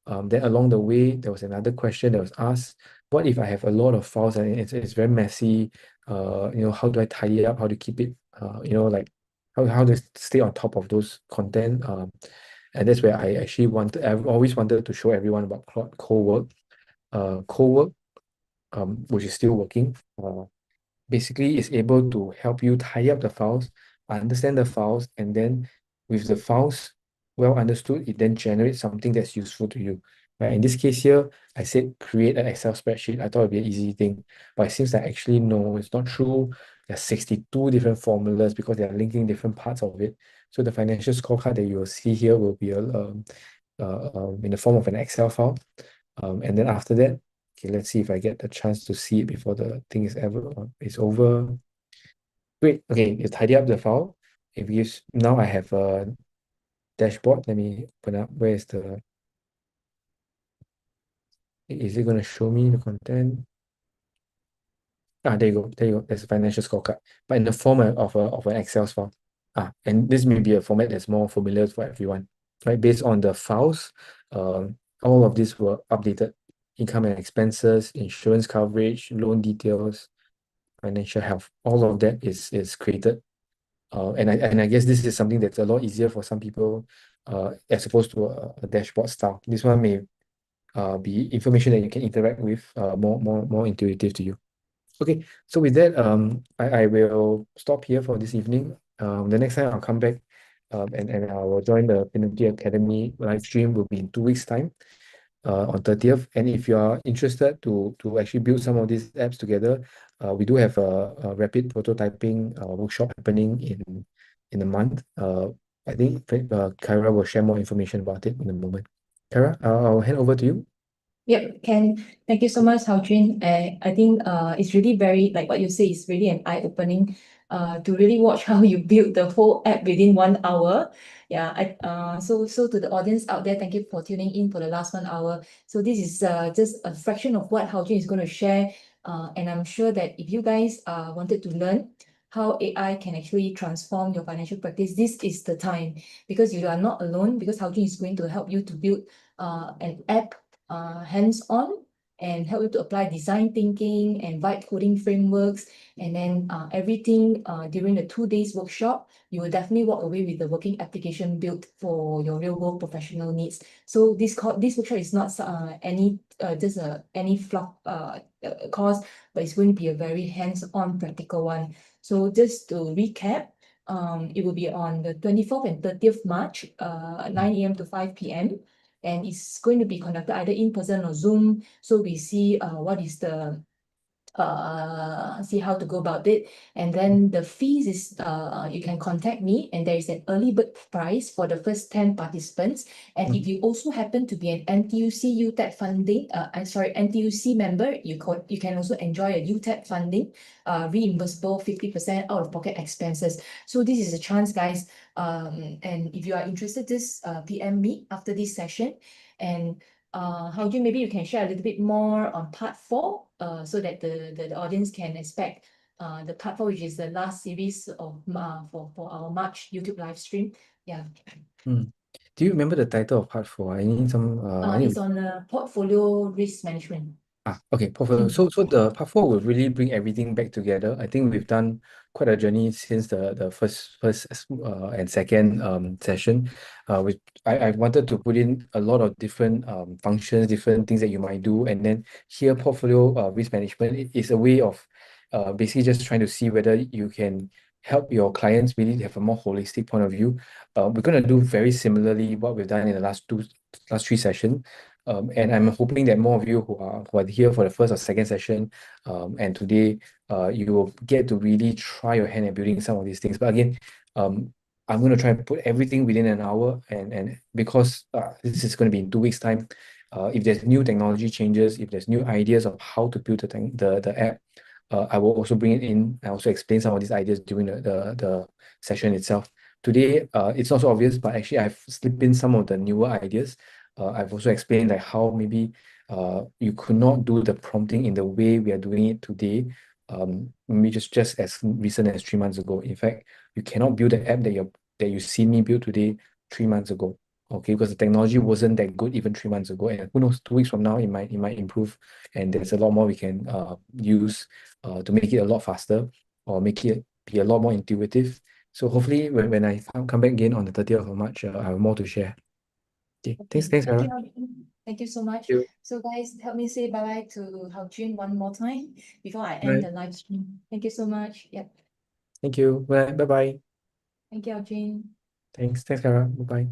S1: Then along the way, there was another question that was asked: what if I have a lot of files and it's very messy? How do I tidy it up? How to keep it? Like how to stay on top of those content? And that's where I've always wanted to show everyone about Claude Co-work. Co-work, which is still working. Basically is able to help you tie up the files, understand the files, and then with the files well understood, it then generates something that's useful to you. Right? In this case here, I said create an Excel spreadsheet. I thought it'd be an easy thing, but it seems that actually no, it's not true. There are 62 different formulas because they are linking different parts of it. So the financial scorecard that you will see here will be in the form of an Excel file. And then after that, okay, let's see if I get the chance to see it before the thing is over. Great. Okay, you tidy up the file. It gives now I have a dashboard. Let me open up. Where is it going to show me the content? There you go. There you go. There's a financial scorecard, but in the format of an Excel file. And this may be a format that's more familiar for everyone, right? Based on the files, all of these were updated: income and expenses, insurance coverage, loan details, financial health. All of that is created. And I guess this is something that's a lot easier for some people, as opposed to a dashboard style. This one may be information that you can interact with, more intuitive to you. Okay, so with that, I will stop here for this evening. The next time I'll come back, and I will join the Penalty Academy live stream will be in 2 weeks' time, on 30th. And if you are interested to actually build some of these apps together, we do have a rapid prototyping workshop happening in a month. I think Kyra will share more information about it in a moment. Kyra, I'll hand over to you.
S2: Yep, Ken, thank you so much, 𝐿𝐸𝐴. I think it's really very, like what you say, it's really an eye-opening to really watch how you build the whole app within 1 hour. Yeah, so to the audience out there, thank you for tuning in for the last 1 hour. So this is just a fraction of what 𝐿𝐸𝐴 is going to share. And I'm sure that if you guys wanted to learn how AI can actually transform your financial practice, this is the time, because you are not alone, because 𝐿𝐸𝐴 is going to help you to build an app hands-on and help you to apply design thinking and vibe coding frameworks, and then everything during the 2 days workshop, you will definitely walk away with the working application built for your real world professional needs. So this workshop is not any fluff course, but it's going to be a very hands-on practical one. So just to recap, it will be on the 24th and 30th March, 9 a.m. to 5 p.m. And it's going to be conducted either in person or Zoom. So we see what is the see how to go about it. And then the fees is you can contact me, and there is an early bird price for the first 10 participants. And if you also happen to be an NTUC UTEP funding, NTUC member, you can also enjoy a UTEP funding, reimbursable 50% out of pocket expenses. So this is a chance, guys. And if you are interested, just PM me after this session. And 𝐿𝐸𝐴, maybe you can share a little bit more on part 4, so that the audience can expect the part 4, which is the last series of for our March YouTube live stream. Yeah.
S1: Do you remember the title of part 4? I need some.
S2: It's on portfolio risk management.
S1: Okay, portfolio. So the part four will really bring everything back together. I think we've done quite a journey since the first and second session. Which I wanted to put in a lot of different functions, different things that you might do, and then here portfolio risk management is a way of basically just trying to see whether you can help your clients really have a more holistic point of view. We're gonna do very similarly what we've done in the last three sessions. And I'm hoping that more of you who are here for the first or second session, and today, you will get to really try your hand at building some of these things. But again, I'm going to try and put everything within an hour, and because this is going to be in 2 weeks' time, if there's new technology changes, if there's new ideas of how to build the app, I will also bring it in. I also explain some of these ideas during the session itself. Today, it's not so obvious, but actually I've slipped in some of the newer ideas. I've also explained like how maybe you could not do the prompting in the way we are doing it today. Maybe just as recent as 3 months ago. In fact, you cannot build the app that you see me build today 3 months ago. Okay, because the technology wasn't that good even 3 months ago. And who knows, 2 weeks from now it might improve, and there's a lot more we can use to make it a lot faster or make it be a lot more intuitive. So hopefully when I come back again on the 30th of March, I have more to share. Okay, thanks,
S2: Thank
S1: Sarah.
S2: you, Hao-Jun. Thank you so much.
S1: You.
S2: So guys, help me say bye-bye to Hao-Jun one more time before I end
S1: Right.
S2: the live stream. Thank you so much. Yep.
S1: Thank you. Bye bye.
S2: Thank you, Hao-Jun.
S1: Thanks, Sarah. Bye bye.